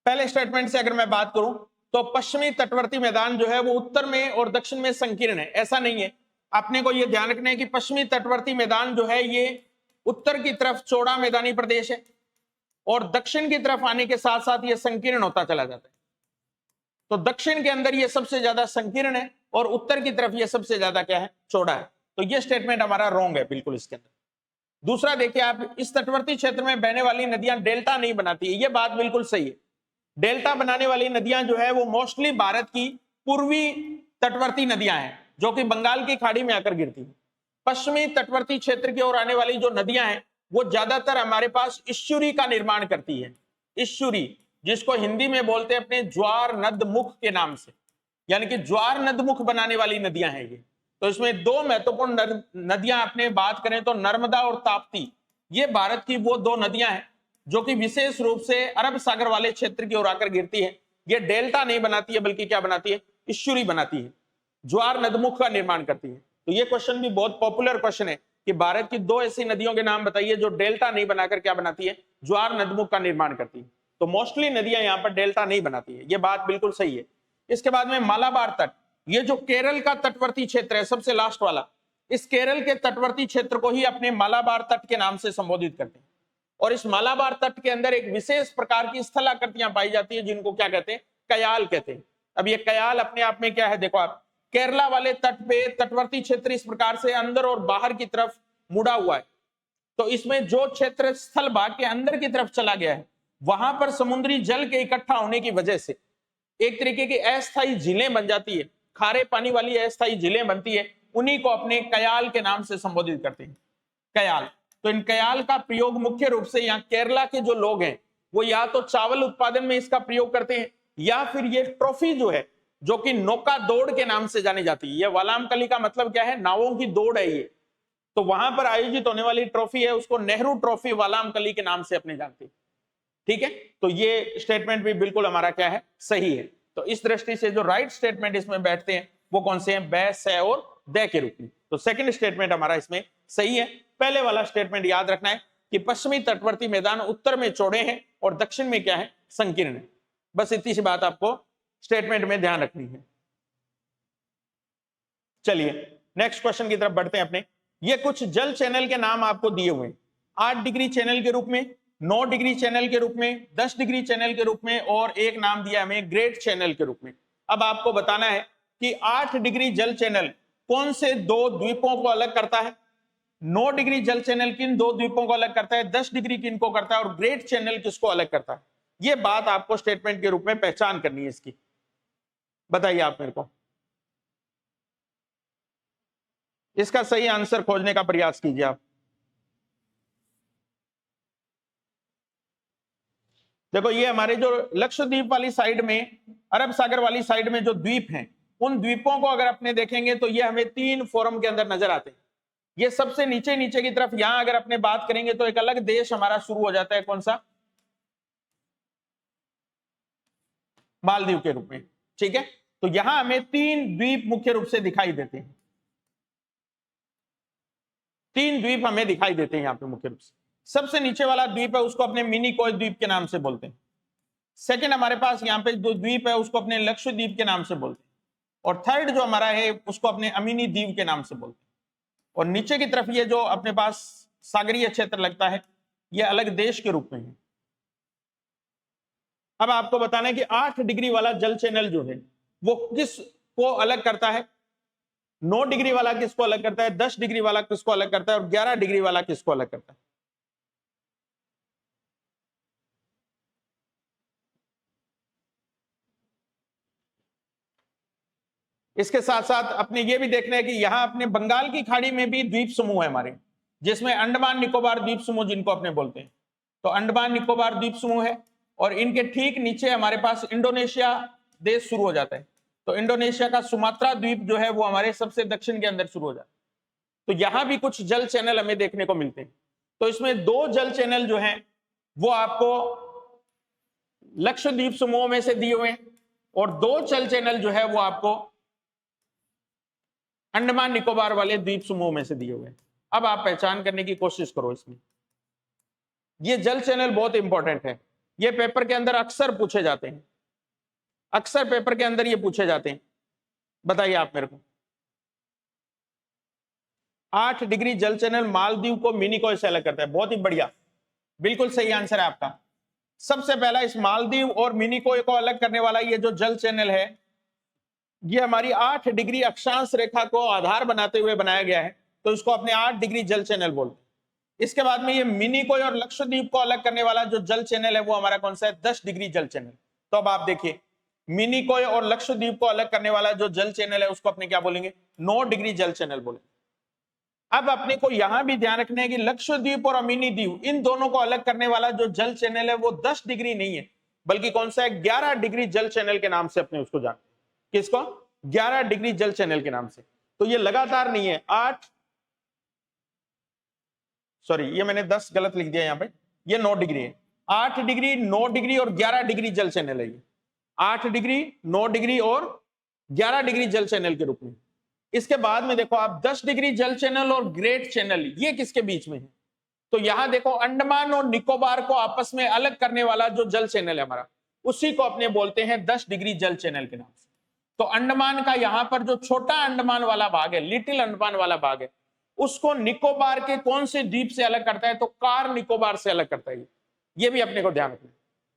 पहले स्टेटमेंट से अगर मैं बात करूं तो पश्चिमी तटवर्ती मैदान जो है वो उत्तर में और दक्षिण में संकीर्ण है, ऐसा नहीं है। आपने को यह ध्यान रखना है कि पश्चिमी तटवर्ती मैदान जो है ये उत्तर की तरफ चौड़ा मैदानी प्रदेश है और दक्षिण की तरफ आने के साथ साथ ये संकीर्ण होता चला जाता है। तो दक्षिण के अंदर ये सबसे ज्यादा संकीर्ण है और उत्तर की तरफ ये सबसे ज्यादा क्या है, चौड़ा है। तो ये स्टेटमेंट हमारा रॉन्ग है बिल्कुल इसके अंदर। दूसरा देखिए आप, इस तटवर्ती क्षेत्र में बहने वाली नदियां डेल्टा नहीं बनाती है, ये बात बिल्कुल सही है। डेल्टा बनाने वाली नदियां जो है वो मोस्टली भारत की पूर्वी तटवर्ती नदियां हैं जो कि बंगाल की खाड़ी में आकर गिरती है। पश्चिमी तटवर्ती क्षेत्र की ओर आने वाली जो नदियां हैं वो ज्यादातर हमारे पास इश्चुरी का निर्माण करती है। इश्चुरी, जिसको हिंदी में बोलते हैं अपने ज्वार नदमुख के नाम से, यानी कि ज्वार नदमुख बनाने वाली नदियां हैं ये। तो इसमें दो महत्वपूर्ण नदियां अपने बात करें तो नर्मदा और ताप्ती, ये भारत की वो दो नदियां हैं जो कि विशेष रूप से अरब सागर वाले क्षेत्र की ओर आकर गिरती है। ये डेल्टा नहीं बनाती है बल्कि क्या बनाती है, इश्चुरी बनाती है, ज्वार नदमुख का निर्माण करती है। तो ये क्वेश्चन भी बहुत पॉपुलर क्वेश्चन है कि भारत की दो ऐसी नदियों के नाम बताइए जो डेल्टा नहीं बनाकर क्या बनाती है, ज्वार नदमुख का निर्माण करती है। तो मोस्टली नदियां यहां पर डेल्टा नहीं बनाती है, ये बात बिल्कुल सही है। इसके बाद में मालाबार तट, ये जो केरल का तटवर्ती क्षेत्र है सबसे लास्ट वाला, इस केरल के तटवर्ती क्षेत्र को ही अपने मालाबार तट के नाम से संबोधित करते हैं। और इस मालाबार तट के अंदर एक विशेष प्रकार की स्थलाकृतियां पाई जाती है जिनको क्या कहते हैं, कयाल कहते हैं। अब ये कयाल अपने आप में क्या है, देखो आप, केरला वाले तट पे तटवर्ती क्षेत्र इस प्रकार से अंदर और बाहर की तरफ मुड़ा हुआ है। तो इसमें जो क्षेत्र स्थल भाग के अंदर की तरफ चला गया है वहां पर समुद्री जल के इकट्ठा होने की वजह से एक तरीके की अस्थायी झीलें बन जाती है, खारे पानी वाली अस्थायी झीलें बनती है, उन्हीं को अपने कयाल के नाम से संबोधित करते हैं, कयाल। तो इन कयाल का प्रयोग मुख्य रूप से यहाँ केरला के जो लोग हैं वो या तो चावल उत्पादन में इसका प्रयोग करते हैं या फिर ये ट्रॉफी जो है जो कि नौका दौड़ के नाम से जानी जाती है। ये वलामकली का मतलब क्या है, नावों की दौड़ है ये। तो वहां पर आयोजित होने वाली ट्रॉफी है उसको नेहरू ट्रॉफी वलामकली के नाम से अपने जानते हैं, ठीक है। तो ये स्टेटमेंट भी बिल्कुल हमारा क्या है, सही है। तो इस दृष्टि से जो राइट स्टेटमेंट इसमें बैठते हैं वो कौन से हैं, बै, से और दे के रूप में। तो सेकंड स्टेटमेंट हमारा इसमें सही है। पहले वाला स्टेटमेंट याद रखना है कि पश्चिमी तटवर्ती मैदान उत्तर में चौड़े हैं और दक्षिण में क्या है, संकीर्ण है। बस इतनी सी बात आपको स्टेटमेंट में ध्यान रखनी है। चलिए नेक्स्ट क्वेश्चन की तरफ बढ़ते हैं अपने। ये कुछ जल चैनल के नाम आपको दिए हुए हैं, 8 डिग्री चैनल के रूप में, 9 डिग्री चैनल के रूप में, 10 डिग्री चैनल के रूप में और एक नाम दिया हमें ग्रेट चैनल के रूप में। अब आपको बताना है कि 8 डिग्री जल चैनल कौन से दो द्वीपों को अलग करता है, 9 डिग्री जल चैनल किन दो द्वीपों को अलग करता है, 10 डिग्री किन को करता है और ग्रेट चैनल किसको अलग करता है। यह बात आपको स्टेटमेंट के रूप में पहचान करनी है इसकी। बताइए आप मेरे को, इसका सही आंसर खोजने का प्रयास कीजिए आप। देखो ये हमारे जो लक्षद्वीप वाली साइड में, अरब सागर वाली साइड में जो द्वीप हैं, उन द्वीपों को अगर अपने देखेंगे तो ये हमें 3 फोरम के अंदर नजर आते हैं। ये सबसे नीचे नीचे की तरफ यहां अगर अपने बात करेंगे तो एक अलग देश हमारा शुरू हो जाता है, कौन सा, मालदीव के रूप में। ठीक है, तो यहां हमें 3 द्वीप मुख्य रूप से दिखाई देते हैं, 3 द्वीप हमें दिखाई देते हैं यहां पे मुख्य रूप से। सबसे नीचे वाला द्वीप है उसको अपने मिनिकॉय द्वीप के नाम से बोलते हैं। सेकंड हमारे पास यहाँ पे जो द्वीप है उसको अपने लक्षद्वीप के नाम से बोलते हैं, और थर्ड जो हमारा है उसको अपने अमीनी द्वीप के नाम से बोलते हैं। और नीचे की तरफ ये जो अपने पास सागरीय क्षेत्र लगता है ये अलग देश के रूप में है। अब आपको बताना है कि 8 डिग्री वाला जल चैनल जो है वो किस को अलग करता है, 9 डिग्री वाला किसको अलग करता है, 10 डिग्री वाला किसको अलग करता है, और 11 डिग्री वाला किसको अलग करता है। इसके साथ साथ अपने ये भी देखना है कि यहां अपने बंगाल की खाड़ी में भी द्वीप समूह है हमारे, जिसमें अंडमान निकोबार द्वीप समूह जिनको अपने बोलते हैं। तो अंडमान निकोबार द्वीप समूह है, और इनके ठीक नीचे हमारे पास इंडोनेशिया देश शुरू हो जाता है। तो इंडोनेशिया का सुमात्रा द्वीप जो है वो हमारे सबसे दक्षिण के अंदर शुरू हो जाता है। तो यहां भी कुछ जल चैनल हमें देखने को मिलते हैं। तो इसमें 2 जल चैनल जो हैं वो आपको लक्षद्वीप समूह में से दिए हुए हैं, और 2 जल चैनल जो है वो आपको अंडमान निकोबार वाले द्वीप समूह में से दिए हुए हैं। अब आप पहचान करने की कोशिश करो इसमें। ये जल चैनल बहुत इंपॉर्टेंट है, ये पेपर के अंदर अक्सर पूछे जाते हैं, अक्सर पेपर के अंदर ये पूछे जाते हैं। बताइए आप मेरे को। 8 डिग्री जल चैनल मालदीव को मिनिकॉय से अलग करता है। बहुत ही बढ़िया, बिल्कुल सही आंसर है आपका। सबसे पहला इस मालदीव और मिनिकॉय को अलग करने वाला ये जो जल चैनल है ये हमारी 8 डिग्री अक्षांश रेखा को आधार बनाते हुए बनाया गया है, तो इसको अपने 8 डिग्री जल चैनल बोलते हैं। इसके बाद में ये मिनिकॉय और लक्षद्वीप को अलग करने वाला जो जल चैनल है वो हमारा कौन सा है, 10 डिग्री जल चैनल। तो अब आप देखिए मिनिकॉय और लक्षद्वीप को अलग करने वाला जो जल चैनल है उसको अपने क्या बोलेंगे, 9 डिग्री जल चैनल बोलेंगे। अब अपने को यहां भी ध्यान रखना है कि लक्षद्वीप और अमीनी द्वीप इन दोनों को अलग करने वाला जो जल चैनल है वो 10 डिग्री नहीं है, बल्कि कौन सा है, 11 डिग्री जल चैनल के नाम से अपने उसको जानते हैं। किसको, 11 डिग्री जल चैनल के नाम से। तो ये लगातार नहीं है, 8 सॉरी ये मैंने 10 गलत लिख दिया यहां पे, ये 9 डिग्री है। 8 डिग्री, 9 डिग्री और 11 डिग्री जल चैनल है ये, 8 डिग्री, 9 डिग्री और 11 डिग्री जल चैनल के रूप में। इसके बाद में देखो आप 10 डिग्री जल चैनल और ग्रेट चैनल, ये किसके बीच में है, तो यहां देखो अंडमान और निकोबार को आपस में अलग करने वाला जो जल चैनल है हमारा, उसी को अपने बोलते हैं 10 डिग्री जल चैनल के नाम से। तो अंडमान का यहां पर जो छोटा अंडमान वाला भाग है, लिटिल अंडमान वाला भाग है, उसको निकोबार के कौन से द्वीप से अलग करता है, तो कार निकोबार से अलग करता है। ये भी अपने को ध्यान रखना है।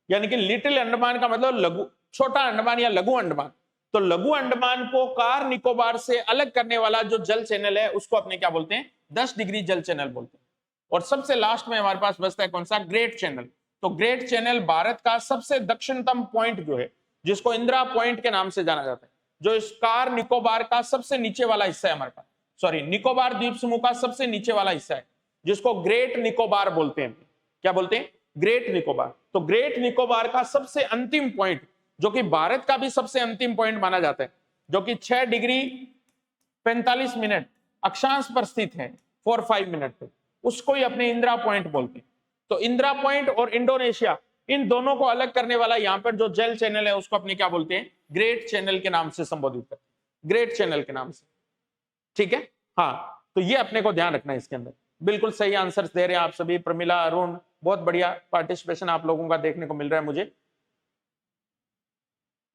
यानी कि लिटिल अंडमान का मतलब लघु, छोटा अंडमान या लघु अंडमान। तो लघु अंडमान को कार निकोबार से अलग करने वाला जो जल चैनल है उसको अपने क्या बोलते हैं, 10 डिग्री जल चैनल बोलते हैं। और सबसे लास्ट में हमारे पास बचता है कौन सा, ग्रेट चैनल। तो ग्रेट चैनल भारत का सबसे दक्षिणतम पॉइंट जो है, जिसको इंदिरा पॉइंट के नाम से जाना जाता है, जो इस कार निकोबार का सबसे नीचे वाला हिस्सा है हमारे पास, सॉरी निकोबार द्वीप समूह का सबसे नीचे वाला हिस्सा है, जिसको ग्रेट निकोबार बोलते हैं। क्या बोलते हैं, ग्रेट निकोबार। तो ग्रेट निकोबार का सबसे अंतिम पॉइंट, जो कि भारत का भी सबसे अंतिम पॉइंट माना जाता है, जो कि 6 डिग्री 45 मिनट अक्षांश पर स्थित है 4-5 मिनट पे, उसको ही अपने इंदिरा पॉइंट बोलते हैं। तो इंदिरा पॉइंट और इंडोनेशिया, इन दोनों को अलग करने वाला यहां पर जो जल चैनल है उसको अपने क्या बोलते हैं, ग्रेट चैनल के नाम से संबोधित करते हैं, ग्रेट चैनल के नाम से। ठीक है, हाँ, तो ये अपने को ध्यान रखना है इसके अंदर। बिल्कुल सही आंसर दे रहे हैं आप सभी, प्रमिला, अरुण, बहुत बढ़िया पार्टिसिपेशन आप लोगों का देखने को मिल रहा है मुझे।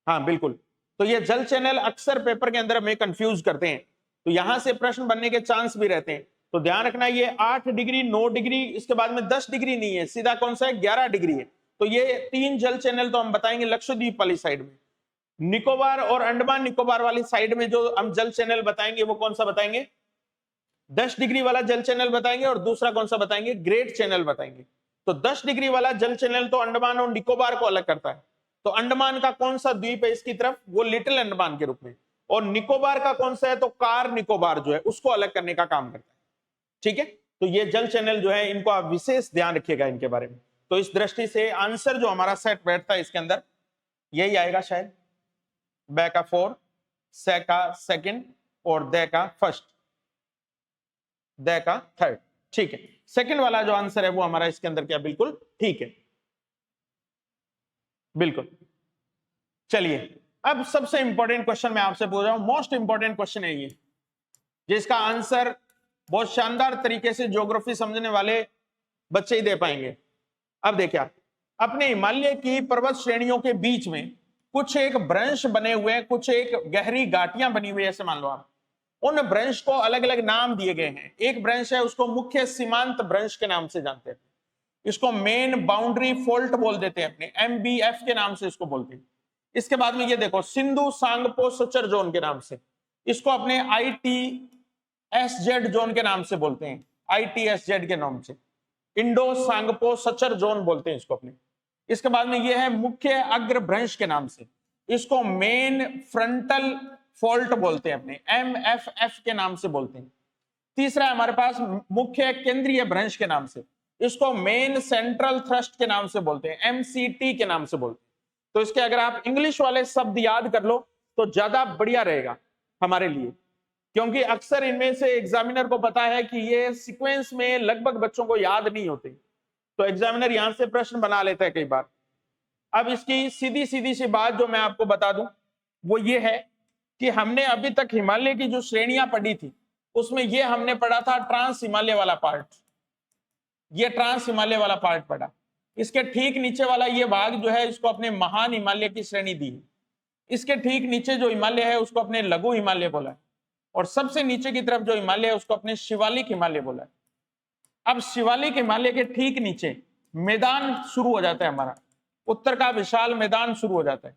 हाँ बिल्कुल, तो ये जल चैनल अक्सर पेपर के अंदर हमें कंफ्यूज करते हैं, तो यहां से प्रश्न बनने के चांस भी रहते हैं। तो ध्यान रखना, ये 8 डिग्री, 9 डिग्री, इसके बाद में 10 डिग्री नहीं है, सीधा कौन सा है, 11 डिग्री है। तो ये 3 जल चैनल तो हम बताएंगे लक्षद्वीप वाली साइड में। निकोबार और अंडमान निकोबार वाली साइड में जो हम जल चैनल बताएंगे वो कौन सा बताएंगे, 10 डिग्री वाला जल चैनल बताएंगे, और दूसरा कौन सा बताएंगे, ग्रेट चैनल बताएंगे। तो 10 डिग्री वाला जल चैनल तो अंडमान और निकोबार को अलग करता है। तो अंडमान का कौन सा द्वीप है इसकी तरफ, वो लिटिल अंडमान के रूप में, और निकोबार का कौन सा है, तो कार निकोबार जो है उसको अलग करने का काम करता है। ठीक है, तो ये जल चैनल जो है इनको आप विशेष ध्यान रखिएगा इनके बारे में। तो इस दृष्टि से आंसर जो हमारा सेट बैठता है इसके अंदर यही आएगा शायद, बै का 4, से का 2 और दे का 1, दे का 3। ठीक है, सेकंड वाला जो आंसर है वो हमारा इसके अंदर क्या, बिल्कुल ठीक है, बिल्कुल चलिए अब सबसे इंपॉर्टेंट क्वेश्चन मैं आपसे पूछ रहा हूं, मोस्ट इंपॉर्टेंट क्वेश्चन है ये, जिसका आंसर बहुत शानदार तरीके से ज्योग्राफी समझने वाले बच्चे ही दे पाएंगे। अब देखिए, अपने हिमालय की पर्वत श्रेणियों के बीच में कुछ एक ब्रंश बने हुए, कुछ एक गहरी घाटियां बनी हुई, ऐसे मान लो आप। उन ब्रंश को अलग अलग नाम दिए गए हैं। एक ब्रंश है, उसको मुख्य सीमांत ब्रंश के नाम से जानते हैं, इसको मेन बाउंड्री फोल्ट बोल देते हैं, अपने MBF के नाम से इसको बोलते हैं। इसके बाद में ये देखो, सिंधु सांगपो सचर जोन के नाम से, इसको अपने ITSZ जोन के नाम से बोलते हैं, ITSZ के नाम से, इंडो सांगपो सचर जोन बोलते हैं इसको अपने। इसके बाद में ये है मुख्य अग्र भ्रंश के नाम से, इसको मेन फ्रंटल फॉल्ट बोलते हैं, अपने MFF के नाम से बोलते हैं। तीसरा है हमारे पास मुख्य केंद्रीय भ्रंश के नाम से, इसको मेन सेंट्रल थ्रस्ट के नाम से बोलते हैं, MCT के नाम से बोलते हैं। तो इसके अगर आप इंग्लिश वाले शब्द याद कर लो तो ज्यादा बढ़िया रहेगा हमारे लिए, क्योंकि अक्सर इनमें से एग्जामिनर को पता है कि ये सीक्वेंस में लगभग बच्चों को याद नहीं होते, तो एग्जामिनर यहां से प्रश्न बना लेता है कई बार। अब इसकी सीधी सीधी सी बात जो मैं आपको बता दूं वो ये है कि हमने अभी तक हिमालय की जो श्रेणियां पढ़ी थी उसमें ये हमने पढ़ा था ट्रांस हिमालय वाला पार्ट, ये ट्रांस हिमालय वाला पार्ट पढ़ा। इसके ठीक नीचे वाला ये भाग जो है इसको अपने महान हिमालय की श्रेणी दी है। इसके ठीक नीचे जो हिमालय है उसको अपने लघु हिमालय बोला है, और सबसे नीचे की तरफ जो हिमालय है उसको अपने शिवालिक हिमालय बोला है। अब शिवालिक हिमालय के ठीक नीचे मैदान शुरू हो जाता है हमारा, उत्तर का विशाल मैदान शुरू हो जाता है,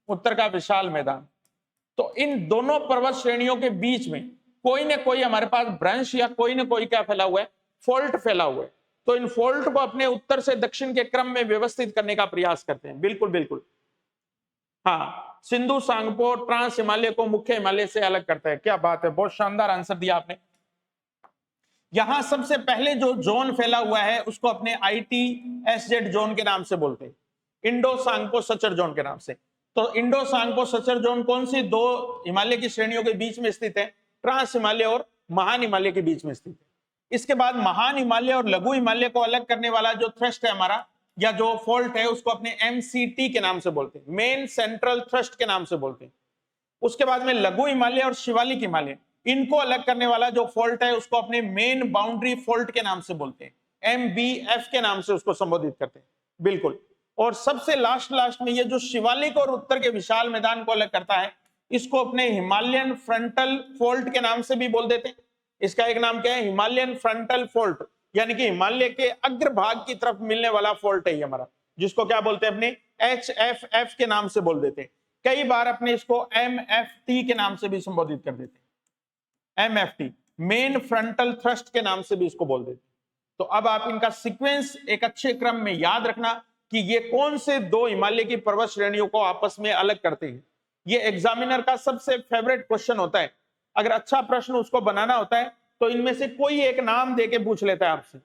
उत्तर का विशाल मैदान। तो इन दोनों पर्वत श्रेणियों के बीच में कोई ना कोई हमारे पास ब्रंश या कोई ना कोई क्या फैला हुआ है, फोल्ट फैला हुआ है। तो इन फोल्ट को अपने उत्तर से दक्षिण के क्रम में व्यवस्थित करने का प्रयास करते हैं। बिल्कुल बिल्कुल, हाँ, सिंधु सांगपो ट्रांस हिमालय को मुख्य हिमालय से अलग करता है। क्या बात है, बहुत शानदार आंसर दिया आपने। यहां सबसे पहले जो जोन फैला हुआ है उसको अपने ITSZ जोन के नाम से बोलते हैं, इंडो सांगपो सचर जोन के नाम से। तो इंडो सांगपो सचर जोन कौन सी दो हिमालय की श्रेणियों के बीच में स्थित है? ट्रांस हिमालय और महान हिमालय के बीच में स्थित है। इसके बाद महान हिमालय और लघु हिमालय को अलग करने वाला जो थ्रस्ट है हमारा, या जो फॉल्ट है, उसको अपने MCT के नाम से बोलते हैं, मेन सेंट्रल थ्रस्ट के नाम से बोलते हैं। उसके बाद में लघु हिमालय और शिवालिक हिमालय, इनको अलग करने वाला जो फॉल्ट है उसको अपने मेन बाउंड्री फॉल्ट के नाम से बोलते हैं, MBF के नाम से उसको संबोधित करते हैं। बिल्कुल। और सबसे लास्ट में ये जो शिवालिक और उत्तर के विशाल मैदान को अलग करता है, इसको अपने हिमालयन फ्रंटल फॉल्ट के नाम से भी बोल देते हैं। इसका एक नाम क्या है? हिमालयन फ्रंटल फॉल्ट, यानी कि हिमालय के अग्रभाग की तरफ मिलने वाला फॉल्ट है ये हमारा, जिसको क्या बोलते हैं? अपने HFF के नाम से बोल देते हैं। कई बार अपने इसको MFT के नाम से भी संबोधित कर देते हैं, MFT, मेन फ्रंटल थ्रस्ट के नाम से भी इसको बोल देते हैं। तो अब आप इनका सीक्वेंस एक अच्छे क्रम में याद रखना कि ये कौन से दो हिमालय की पर्वत श्रेणियों को आपस में अलग करते हैं। ये एग्जामिनर का सबसे फेवरेट क्वेश्चन होता है। अगर अच्छा प्रश्न उसको बनाना होता है तो इनमें से कोई एक नाम देके पूछ लेता है आपसे,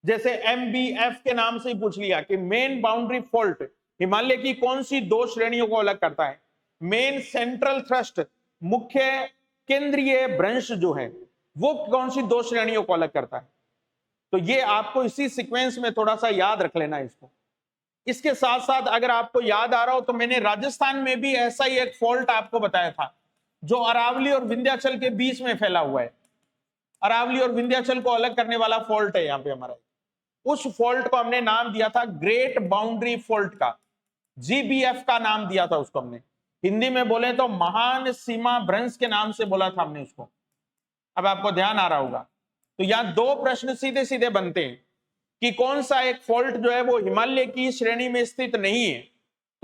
जैसे MBF के नाम से ही पूछ लिया कि मेन बाउंड्री फॉल्ट हिमालय की कौन सी दो श्रेणियों को अलग करता है। मेन सेंट्रल थ्रस्ट, मुख्य केंद्रीय भ्रंश जो है, वो कौन सी दो श्रेणियों को अलग करता है। तो ये आपको इसी सीक्वेंस में थोड़ा सा याद रख लेना है इसको। इसके साथ साथ अगर आपको याद आ रहा हो तो मैंने राजस्थान में भी ऐसा ही एक फॉल्ट आपको बताया था, जो अरावली और विंध्याचल के बीच में फैला हुआ है। अरावली और विंध्याचल को अलग करने वाला फॉल्ट है यहाँ पे हमारा। उस फॉल्ट को हमने नाम दिया था ग्रेट बाउंड्री फॉल्ट का, GBF का नाम दिया था उसको हमने। हिंदी में बोले तो महान सीमा भ्रंश के नाम से बोला था हमने उसको। अब आपको ध्यान आ रहा होगा। तो यहाँ दो प्रश्न सीधे सीधे बनते हैं कि कौन सा एक फॉल्ट जो है वो हिमालय की श्रेणी में स्थित नहीं है।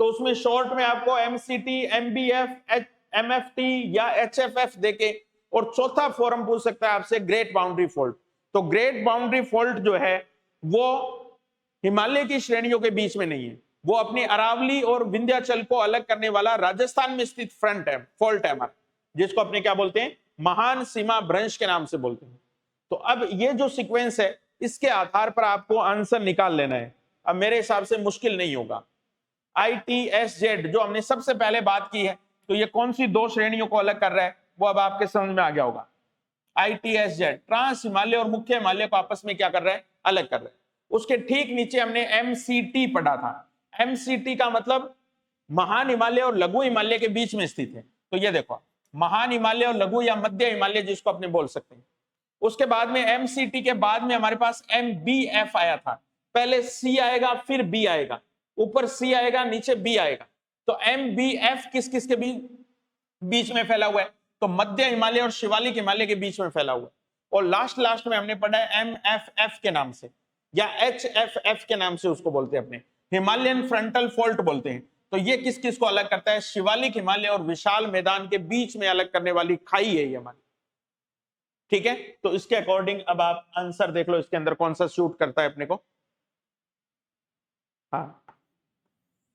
तो उसमें शॉर्ट में आपको MCT, MBF, MFT या HFF देके, और चौथा फॉर्म पूछ सकता है आपसे ग्रेट बाउंड्री फॉल्ट। तो ग्रेट बाउंड्री फॉल्ट जो है वो हिमालय की श्रेणियों के बीच में नहीं है, वो अपनी अरावली और विंध्याचल को अलग करने वाला राजस्थान में स्थित फ्रंट है, फॉल्ट है हमारा, जिसको अपने क्या बोलते हैं? महान सीमा भ्रंश के नाम से बोलते हैं। तो अब ये जो सीक्वेंस है इसके आधार पर आपको आंसर निकाल लेना है। अब मेरे हिसाब से मुश्किल नहीं होगा। ITSZ जो हमने सबसे पहले बात की है, तो ये कौन सी दो श्रेणियों को अलग कर रहा है वो अब आपके समझ में आ गया होगा। ITSZ ट्रांस हिमालय और मुख्य हिमालय को आपस में क्या कर रहा है? अलग कर रहा है। उसके ठीक नीचे हमने MCT पढ़ा था। MCT का मतलब महान हिमालय और लघु हिमालय के बीच में स्थित है। तो ये देखो, महान हिमालय और लघु या मध्य हिमालय जिसको अपने बोल सकते हैं। उसके बाद में MCT के बाद में हमारे पास MBF आया था। पहले C आएगा फिर B आएगा, ऊपर C आएगा नीचे B आएगा। तो MBF किस किस के बीच में फैला हुआ है? तो मध्य हिमालय और शिवालिक हिमालय के बीच में फैला हुआ है। और लास्ट में हमने पढ़ा है MFF के नाम से या HFF के नाम से उसको बोलते हैं, अपने हिमालयन फ्रंटल फॉल्ट बोलते हैं। तो ये किस किस को अलग करता है? शिवालिक हिमालय और विशाल मैदान के बीच में अलग करने वाली खाई है ये हमारी। ठीक है, तो इसके अकॉर्डिंग अब आप आंसर देख लो, इसके अंदर कौन सा शूट करता है अपने को। हाँ,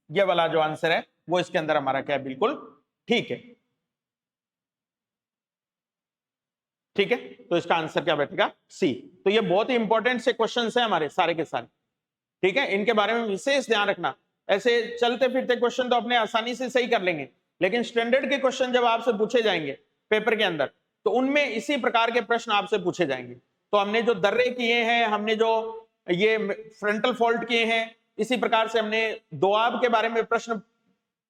ये वाला जो आंसर है वो इसके अंदर हमारा क्या है? बिल्कुल ठीक है। ठीक है, तो इसका आंसर क्या बैठेगा? सी। तो ये बहुत ही इंपॉर्टेंट से क्वेश्चन है हमारे सारे के सारे। ठीक है, इनके बारे में विशेष ध्यान रखना। ऐसे चलते फिरते क्वेश्चन तो अपने आसानी से सही कर लेंगे, लेकिन स्टैंडर्ड के क्वेश्चन जब आपसे पूछे जाएंगे पेपर के अंदर, तो उनमें इसी प्रकार के प्रश्न आपसे पूछे जाएंगे। तो हमने जो दर्रे किए हैं, हमने जो ये फ्रंटल फॉल्ट किए हैं, इसी प्रकार से हमने दोआब के बारे में प्रश्न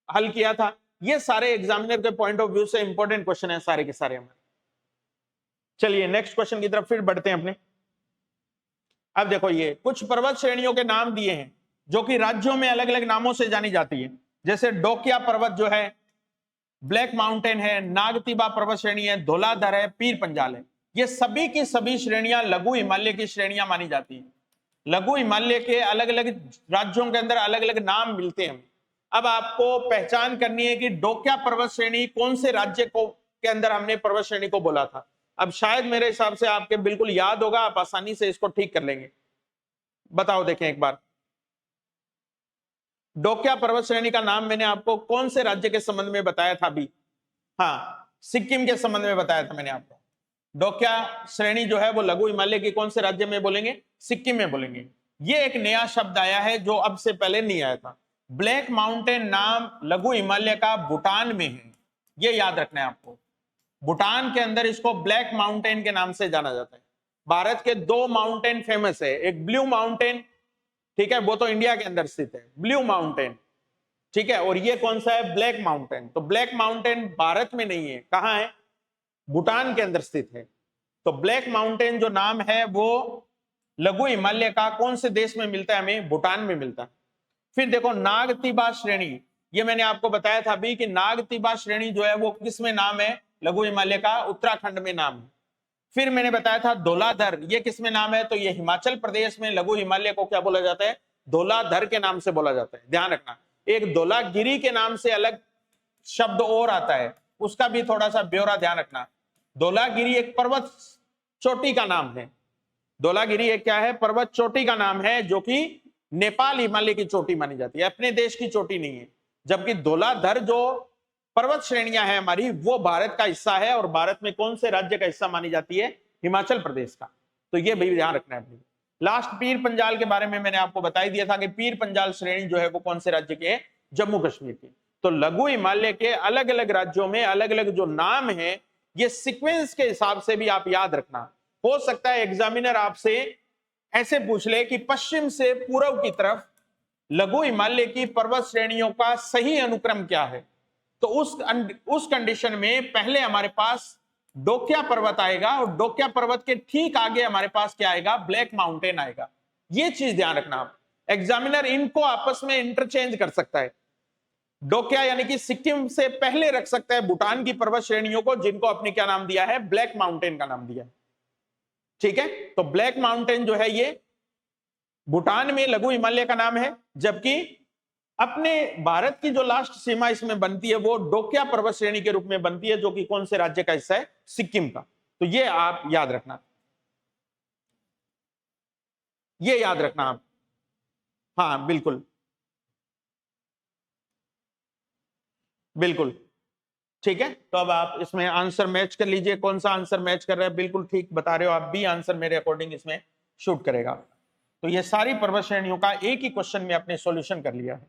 हल किया था। ये सारे एग्जामिनर के पॉइंट ऑफ व्यू से इंपॉर्टेंट क्वेश्चन है सारे के सारे हमारे। चलिए नेक्स्ट क्वेश्चन की तरफ फिर बढ़ते हैं अपने। अब देखो, ये कुछ पर्वत श्रेणियों के नाम दिए हैं जो कि राज्यों में अलग अलग नामों से जानी जाती है। जैसे डोकिया पर्वत जो है, ब्लैक माउंटेन है, नागतिबा पर्वत श्रेणी है, धौलाधर है, पीर पंजाल है। ये सभी की सभी श्रेणियां लघु हिमालय की श्रेणियां मानी जाती है। लघु हिमालय के अलग अलग राज्यों के अंदर अलग अलग नाम मिलते हैं। अब आपको पहचान करनी है कि डोकिया पर्वत श्रेणी कौन से राज्य को के अंदर हमने पर्वत श्रेणी को बोला था। अब शायद मेरे हिसाब से आपके बिल्कुल याद होगा, आप आसानी से इसको ठीक कर लेंगे। बताओ, देखें एक बार, डोकिया पर्वत श्रेणी का नाम मैंने आपको कौन से राज्य के संबंध में बताया था अभी? हाँ, सिक्किम के संबंध में बताया था मैंने आपको। डोकिया श्रेणी जो है वो लघु हिमालय के कौन से राज्य में बोलेंगे? सिक्किम में बोलेंगे। ये एक नया शब्द आया है जो अब से पहले नहीं आया था। ब्लैक माउंटेन नाम लघु हिमालय का भूटान में है, ये याद रखना है आपको। भूटान के अंदर इसको ब्लैक माउंटेन के नाम से जाना जाता है। भारत के दो माउंटेन फेमस है, एक ब्लू माउंटेन, ठीक है, वो तो इंडिया के अंदर स्थित है, ब्लू माउंटेन, ठीक है, और ये कौन सा है? Black mountain. तो ब्लैक माउंटेन भारत में नहीं है, कहां है? भूटान के अंदर स्थित है। तो ब्लैक माउंटेन जो नाम है वो लघु हिमालय का कौन से देश में मिलता है? हमें भूटान में मिलता है। फिर देखो, नागतिबा श्रेणी, ये मैंने आपको बताया था अभी कि नागतिबा श्रेणी जो है वो किस में नाम है? लघु हिमालय का उत्तराखंड में नाम है। फिर मैंने बताया था धौलाधर, ये किस में नाम है? तो ये हिमाचल प्रदेश में लघु हिमालय को क्या बोला जाता है? धौलाधर के नाम से बोला जाता है। ध्यान रखना, एक धौलागिरी के नाम से अलग शब्द और आता है, उसका भी थोड़ा सा ब्यौरा ध्यान रखना। धौलागिरी एक पर्वत चोटी का नाम है। धौलागिरी एक क्या है? पर्वत चोटी का नाम है, जो कि नेपाल हिमालय की चोटी मानी जाती है, अपने देश की चोटी नहीं है। जबकि धौलाधर जो पर्वत श्रेणियां हैं हमारी, वो भारत का हिस्सा है, और भारत में कौन से राज्य का हिस्सा मानी जाती है? हिमाचल प्रदेश का। तो ये भी ध्यान रखना है अपनी। लास्ट पीर पंजाल के बारे में मैंने आपको बता ही दिया था कि पीर पंजाल श्रेणी जो है वो कौन से राज्य के है? जम्मू कश्मीर के। तो लघु हिमालय के अलग अलग राज्यों में अलग अलग जो नाम है, ये सीक्वेंस के हिसाब से भी आप याद रखना। हो सकता है एग्जामिनर आपसे ऐसे पूछ ले कि पश्चिम से पूर्व की तरफ लघु हिमालय की पर्वत श्रेणियों का सही अनुक्रम क्या है? तो उस कंडीशन में पहले हमारे पास डोकिया पर्वत आएगा, और डोकिया पर्वत के ठीक आगे हमारे पास क्या आएगा? ब्लैक माउंटेन आएगा। ये चीज ध्यान रखना आप। एग्जामिनर इनको आपस में इंटरचेंज कर सकता है। डोकिया यानी कि सिक्किम से पहले रख सकता है भूटान की पर्वत श्रेणियों को, जिनको अपने क्या नाम दिया है? ब्लैक माउंटेन का नाम दिया है। ठीक है, तो ब्लैक माउंटेन जो है ये भूटान में लघु हिमालय का नाम है, जबकि अपने भारत की जो लास्ट सीमा इसमें बनती है वो डोकिया पर्वत श्रेणी के रूप में बनती है, जो कि कौन से राज्य का हिस्सा है? सिक्किम का। तो ये आप याद रखना, ये याद रखना आप। हाँ बिल्कुल बिल्कुल, ठीक है। तो अब आप इसमें आंसर मैच कर लीजिए, कौन सा आंसर मैच कर रहा है? बिल्कुल ठीक बता रहे हो आप, बी आंसर मेरे अकॉर्डिंग इसमें शूट करेगा। तो ये सारी पर्वत श्रेणियों का एक ही क्वेश्चन में आपने सॉल्यूशन कर लिया है।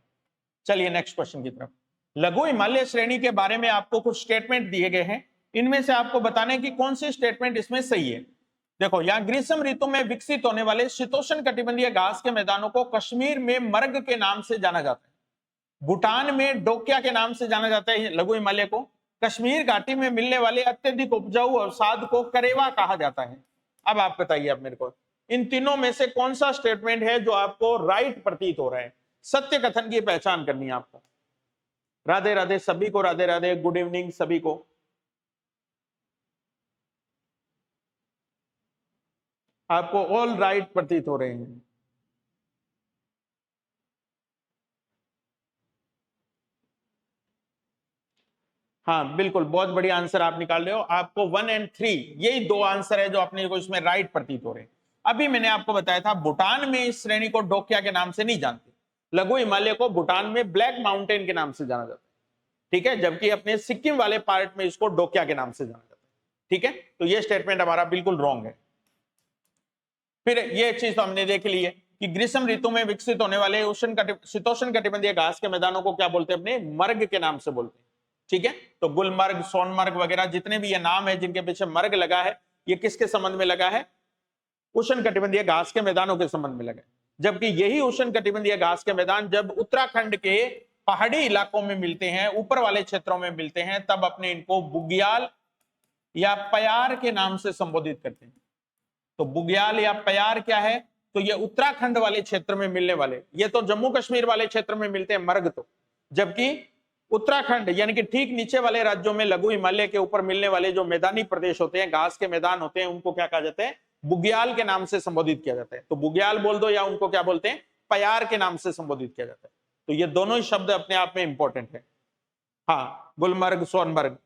चलिए नेक्स्ट क्वेश्चन की तरफ। लघु हिमालय श्रेणी के बारे में आपको कुछ स्टेटमेंट दिए गए हैं, इनमें से आपको बताने की कौन सी स्टेटमेंट इसमें सही है। देखो, यहाँ ग्रीष्म ऋतु में विकसित होने वाले शीतोष्ण कटिबंधीय घास के मैदानों को कश्मीर में मर्ग के नाम से जाना जाता है। भूटान में डोक्या के नाम से जाना जाता है लघु हिमालय को। कश्मीर घाटी में मिलने वाले अत्यधिक उपजाऊ अवसाद को करेवा कहा जाता है। अब आप बताइए आप मेरे को, इन तीनों में से कौन सा स्टेटमेंट है जो आपको राइट प्रतीत हो रहा है? सत्य कथन की पहचान करनी है आपको। राधे राधे सभी को, राधे राधे, गुड इवनिंग सभी को। आपको ऑल राइट प्रतीत हो रहे हैं। हाँ बिल्कुल, बहुत बढ़िया आंसर आप निकाल रहे हो। आपको 1 और 3 यही दो आंसर है जो अपने को इसमें राइट प्रतीत हो रहे हैं। अभी मैंने आपको बताया था भूटान में इस श्रेणी को डोक्या के नाम से नहीं जानते, लघु हिमालय को भूटान में ब्लैक माउंटेन के नाम से जाना जाता है, ठीक है, जबकि अपने सिक्किम वाले पार्ट में इसको डोक्या के नाम से जाना जाता है, ठीक है। तो ये स्टेटमेंट हमारा बिल्कुल रॉन्ग है। फिर ये चीज तो हमने देख ली है कि ग्रीष्म ऋतु में विकसित होने वाले शीतोष्ण कटिबंधीय घास के मैदानों को क्या बोलते हैं? अपने मर्ग के नाम से बोलते हैं, ठीक है। तो गुलमर्ग, सोनमर्ग वगैरह जितने भी ये नाम है जिनके पीछे मर्ग लगा है, ये किसके संबंध में लगा है? उष्ण कटिबंधीय घास के मैदानों के संबंध में लगा है। जबकि यही उष्ण कटिबंधीय घास के मैदान जब उत्तराखंड के पहाड़ी इलाकों में मिलते हैं, ऊपर वाले क्षेत्रों में मिलते हैं, तब अपने इनको बुग्याल या प्यार के नाम से संबोधित करते हैं। तो बुग्याल या प्यार क्या है? तो ये उत्तराखंड वाले क्षेत्र में मिलने वाले, ये तो जम्मू कश्मीर वाले क्षेत्र में मिलते हैं मर्ग, तो जबकि उत्तराखंड यानी कि ठीक नीचे वाले राज्यों में लघु हिमालय के ऊपर मिलने वाले जो मैदानी प्रदेश होते हैं, घास के मैदान होते हैं, उनको क्या कहा जाता है? बुग्याल के नाम से संबोधित किया जाता है। तो बुग्याल बोल दो या उनको क्या बोलते हैं? प्यार के नाम से संबोधित किया जाता है। तो ये दोनों ही शब्द अपने आप में इंपॉर्टेंट है। हाँ, गुलमर्ग, सोनमर्ग,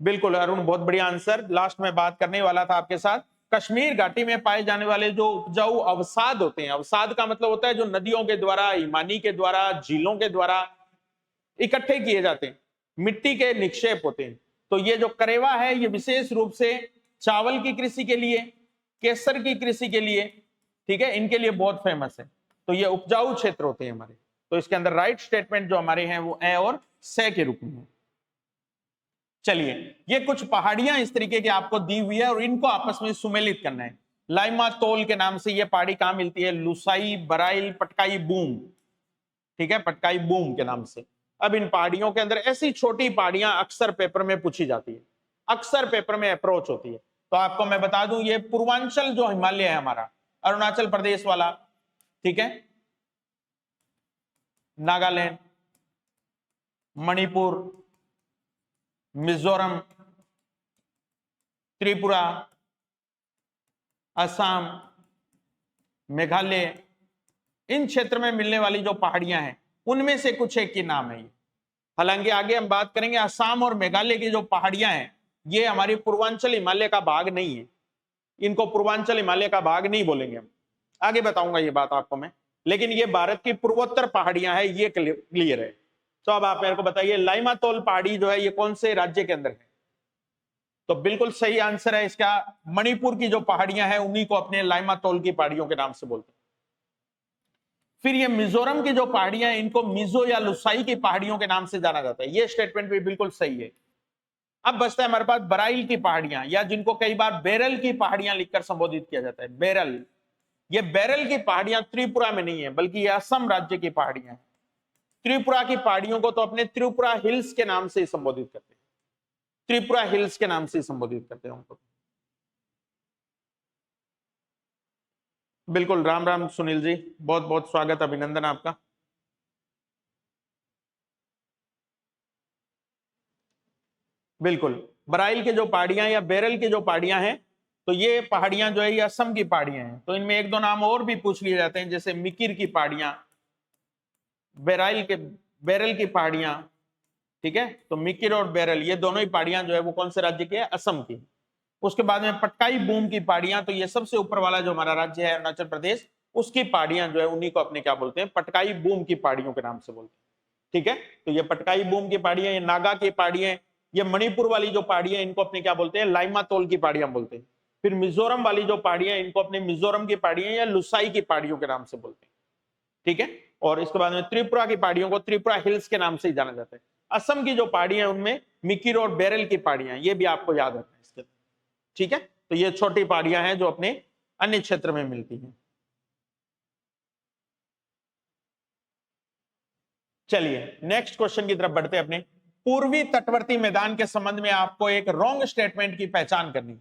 बिल्कुल अरुण, बहुत बढ़िया आंसर। लास्ट में बात करने वाला था आपके साथ, कश्मीर घाटी में पाए जाने वाले जो उपजाऊ अवसाद होते हैं, अवसाद का मतलब होता है जो नदियों के द्वारा, हिमानी के द्वारा, झीलों के द्वारा इकट्ठे किए जाते हैं, मिट्टी के निक्षेप होते हैं। तो ये जो करेवा है ये विशेष रूप से चावल की कृषि के लिए, केसर की कृषि के लिए, ठीक है, इनके लिए बहुत फेमस है। तो ये उपजाऊ क्षेत्र होते हैं हमारे। तो इसके अंदर राइट स्टेटमेंट जो हमारे हैं वो ए और से के रूप में है। चलिए, ये कुछ पहाड़ियां इस तरीके की आपको दी हुई है और इनको आपस में सुमेलित करना है। लाइमा तोल के नाम से ये पहाड़ी कहां मिलती है? लुसाई, बराइल, पटकाई बूम, ठीक है, पटकाई बूम के नाम से। अब इन पहाड़ियों के अंदर ऐसी छोटी पहाड़ियां अक्सर पेपर में पूछी जाती है, अक्सर पेपर में अप्रोच होती है। तो आपको मैं बता दूं, ये पूर्वांचल जो हिमालय है हमारा, अरुणाचल प्रदेश वाला, ठीक है, नागालैंड, मणिपुर, मिजोरम, त्रिपुरा, असम, मेघालय, इन क्षेत्र में मिलने वाली जो पहाड़ियां हैं उनमें से कुछ एक के नाम है ये। हालांकि आगे हम बात करेंगे, असम और मेघालय की जो पहाड़ियां हैं ये हमारी पूर्वांचल हिमालय का भाग नहीं है, इनको पूर्वांचल हिमालय का भाग नहीं बोलेंगे हम, आगे बताऊंगा ये बात आपको मैं। लेकिन ये भारत की पूर्वोत्तर पहाड़ियां हैं, ये क्लियर है। तो अब आप मेरे को बताइए, लाइमातोल पहाड़ी जो है ये कौन से राज्य के अंदर है? तो बिल्कुल सही आंसर है इसका, मणिपुर की जो पहाड़ियां हैं उन्हीं को अपने लाइमातोल की पहाड़ियों के नाम से बोलते हैं। फिर ये मिजोरम की जो पहाड़ियां हैं इनको मिजो या लुसाई की पहाड़ियों के नाम से जाना जाता है, ये स्टेटमेंट भी बिल्कुल सही है। अब बचता है हमारे पास बराइल की पहाड़ियां, या जिनको कई बार बेरल की पहाड़ियां लिखकर संबोधित किया जाता है, बेरल। ये बेरल की पहाड़ियां त्रिपुरा में नहीं है बल्कि ये असम राज्य की पहाड़ियां हैं। त्रिपुरा की पहाड़ियों को तो अपने त्रिपुरा हिल्स के नाम से संबोधित करते हैं, त्रिपुरा हिल्स के नाम से संबोधित करते हैं उनको। बिल्कुल, राम राम सुनील जी, बहुत बहुत स्वागत, अभिनंदन आपका। बिल्कुल, बराइल के जो पहाड़ियां या बेरल की जो पहाड़ियां हैं, तो ये पहाड़ियां जो है ये असम की पहाड़ियां हैं। तो इनमें एक दो नाम और भी पूछ लिए जाते हैं, जैसे मिकिर की पहाड़ियां, बेराइल के, बेरल की पहाड़ियां, ठीक है। तो मिकिर और बेरल ये दोनों ही पहाड़ियां जो है वो कौन से राज्य की है? असम की। उसके बाद में पटकाई बूम की पहाड़ियां, तो ये सबसे ऊपर वाला जो हमारा राज्य है अरुणाचल प्रदेश, उसकी पहाड़ियां जो है उन्हीं को अपने क्या बोलते हैं? पटकाई बूम की पहाड़ियों के नाम से बोलते हैं, ठीक है। तो ये पटकाई बूम की पहाड़ियां, ये नागा की पहाड़ियां, ये मणिपुर वाली जो पहाड़ियां इनको अपने क्या बोलते हैं? लाइमातोल की पहाड़ियां बोलते हैं। फिर मिजोरम वाली जो पहाड़ियां इनको अपने मिजोरम की पहाड़ियां या लुसाई की पहाड़ियों के नाम से बोलते हैं, ठीक है। और इसके बाद में त्रिपुरा की पहाड़ियों को त्रिपुरा हिल्स के नाम से ही जाना जाता है। असम की जो पहाड़ियां हैं उनमें मिकिर और बेरल की पहाड़ियां, ये भी आपको याद रखना है इसके, ठीक है। तो ये छोटी पहाड़ियां हैं जो अपने अन्य क्षेत्र में मिलती हैं। चलिए नेक्स्ट क्वेश्चन की तरफ बढ़ते हैं। अपने पूर्वी तटवर्ती मैदान के संबंध में आपको एक रॉन्ग स्टेटमेंट की पहचान करनी।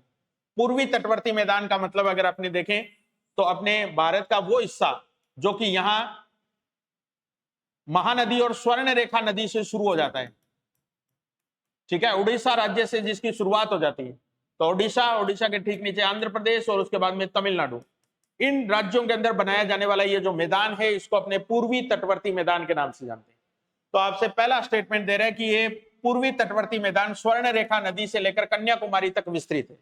पूर्वी तटवर्ती मैदान का मतलब अगर आपने देखें तो अपने भारत का वो हिस्सा जो कि यहां महानदी और स्वर्ण रेखा नदी से शुरू हो जाता है, ठीक है, उड़ीसा राज्य से जिसकी शुरुआत हो जाती है, तो उड़ीसा के ठीक नीचे आंध्र प्रदेश और उसके बाद में तमिलनाडु, इन राज्यों के अंदर बनाया जाने वाला ये जो मैदान है इसको अपने पूर्वी तटवर्ती मैदान के नाम से जानते हैं। तो आपसे पहला स्टेटमेंट दे रहा है कि ये पूर्वी तटवर्ती मैदान स्वर्ण रेखा नदी से लेकर कन्याकुमारी तक विस्तृत है।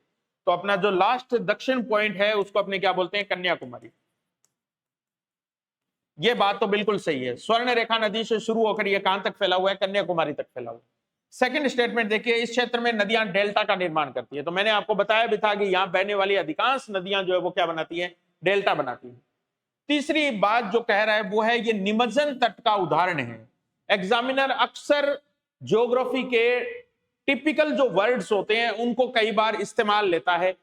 तो अपना जो लास्ट दक्षिण पॉइंट है उसको अपने क्या बोलते हैं, कन्याकुमारी। ये बात तो बिल्कुल सही है, स्वर्ण रेखा नदी से शुरू होकर ये कहां तक फैला हुआ है, कन्याकुमारी तक फैला हुआ है। सेकंड स्टेटमेंट देखिए, इस क्षेत्र में नदियां डेल्टा का निर्माण करती है। तो मैंने आपको बताया भी था कि यहां बहने वाली अधिकांश नदियां जो है वो क्या बनाती है, डेल्टा बनाती है। तीसरी बात जो कह रहा है वो है ये निमज्जन तट का उदाहरण है। एग्जामिनर अक्सर ज्योग्राफी के टिपिकल जो वर्ड्स होते हैं उनको कई बार इस्तेमाल लेता है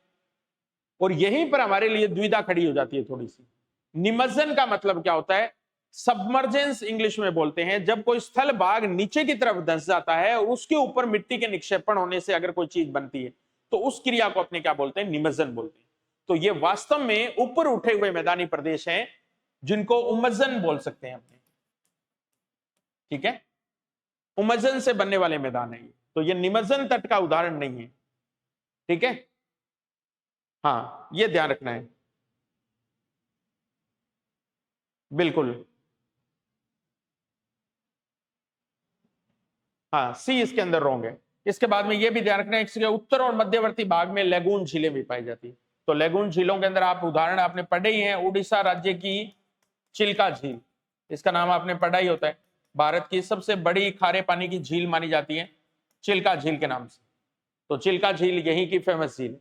और यहीं पर हमारे लिए दुविधा खड़ी हो जाती है थोड़ी सी। निमज्जन का मतलब क्या होता है, सबमर्जेंस इंग्लिश में बोलते हैं, जब कोई स्थल भाग नीचे की तरफ धंस जाता है और उसके ऊपर मिट्टी के निक्षेपण होने से अगर कोई चीज बनती है तो उस क्रिया को अपने क्या बोलते हैं, निमज्जन बोलते हैं। तो ये वास्तव में ऊपर उठे हुए मैदानी प्रदेश हैं जिनको उमज्जन बोल सकते हैं अपने, ठीक है, उमज्जन से बनने वाले मैदान है ये। तो ये निमज्जन तट का उदाहरण नहीं है, ठीक है, हाँ ये ध्यान रखना है बिल्कुल। हाँ सी इसके अंदर रॉन्ग है। इसके बाद में ये भी ध्यान रखना है इसके उत्तर और मध्यवर्ती भाग में लेगून झीलें भी पाई जाती है। तो लेगून झीलों के अंदर आप उदाहरण आपने पढ़े ही हैं, उड़ीसा राज्य की चिल्का झील, इसका नाम आपने पढ़ा ही होता है। भारत की सबसे बड़ी खारे पानी की झील मानी जाती है चिल्का झील के नाम से। तो चिल्का झील यहीं की फेमस झील,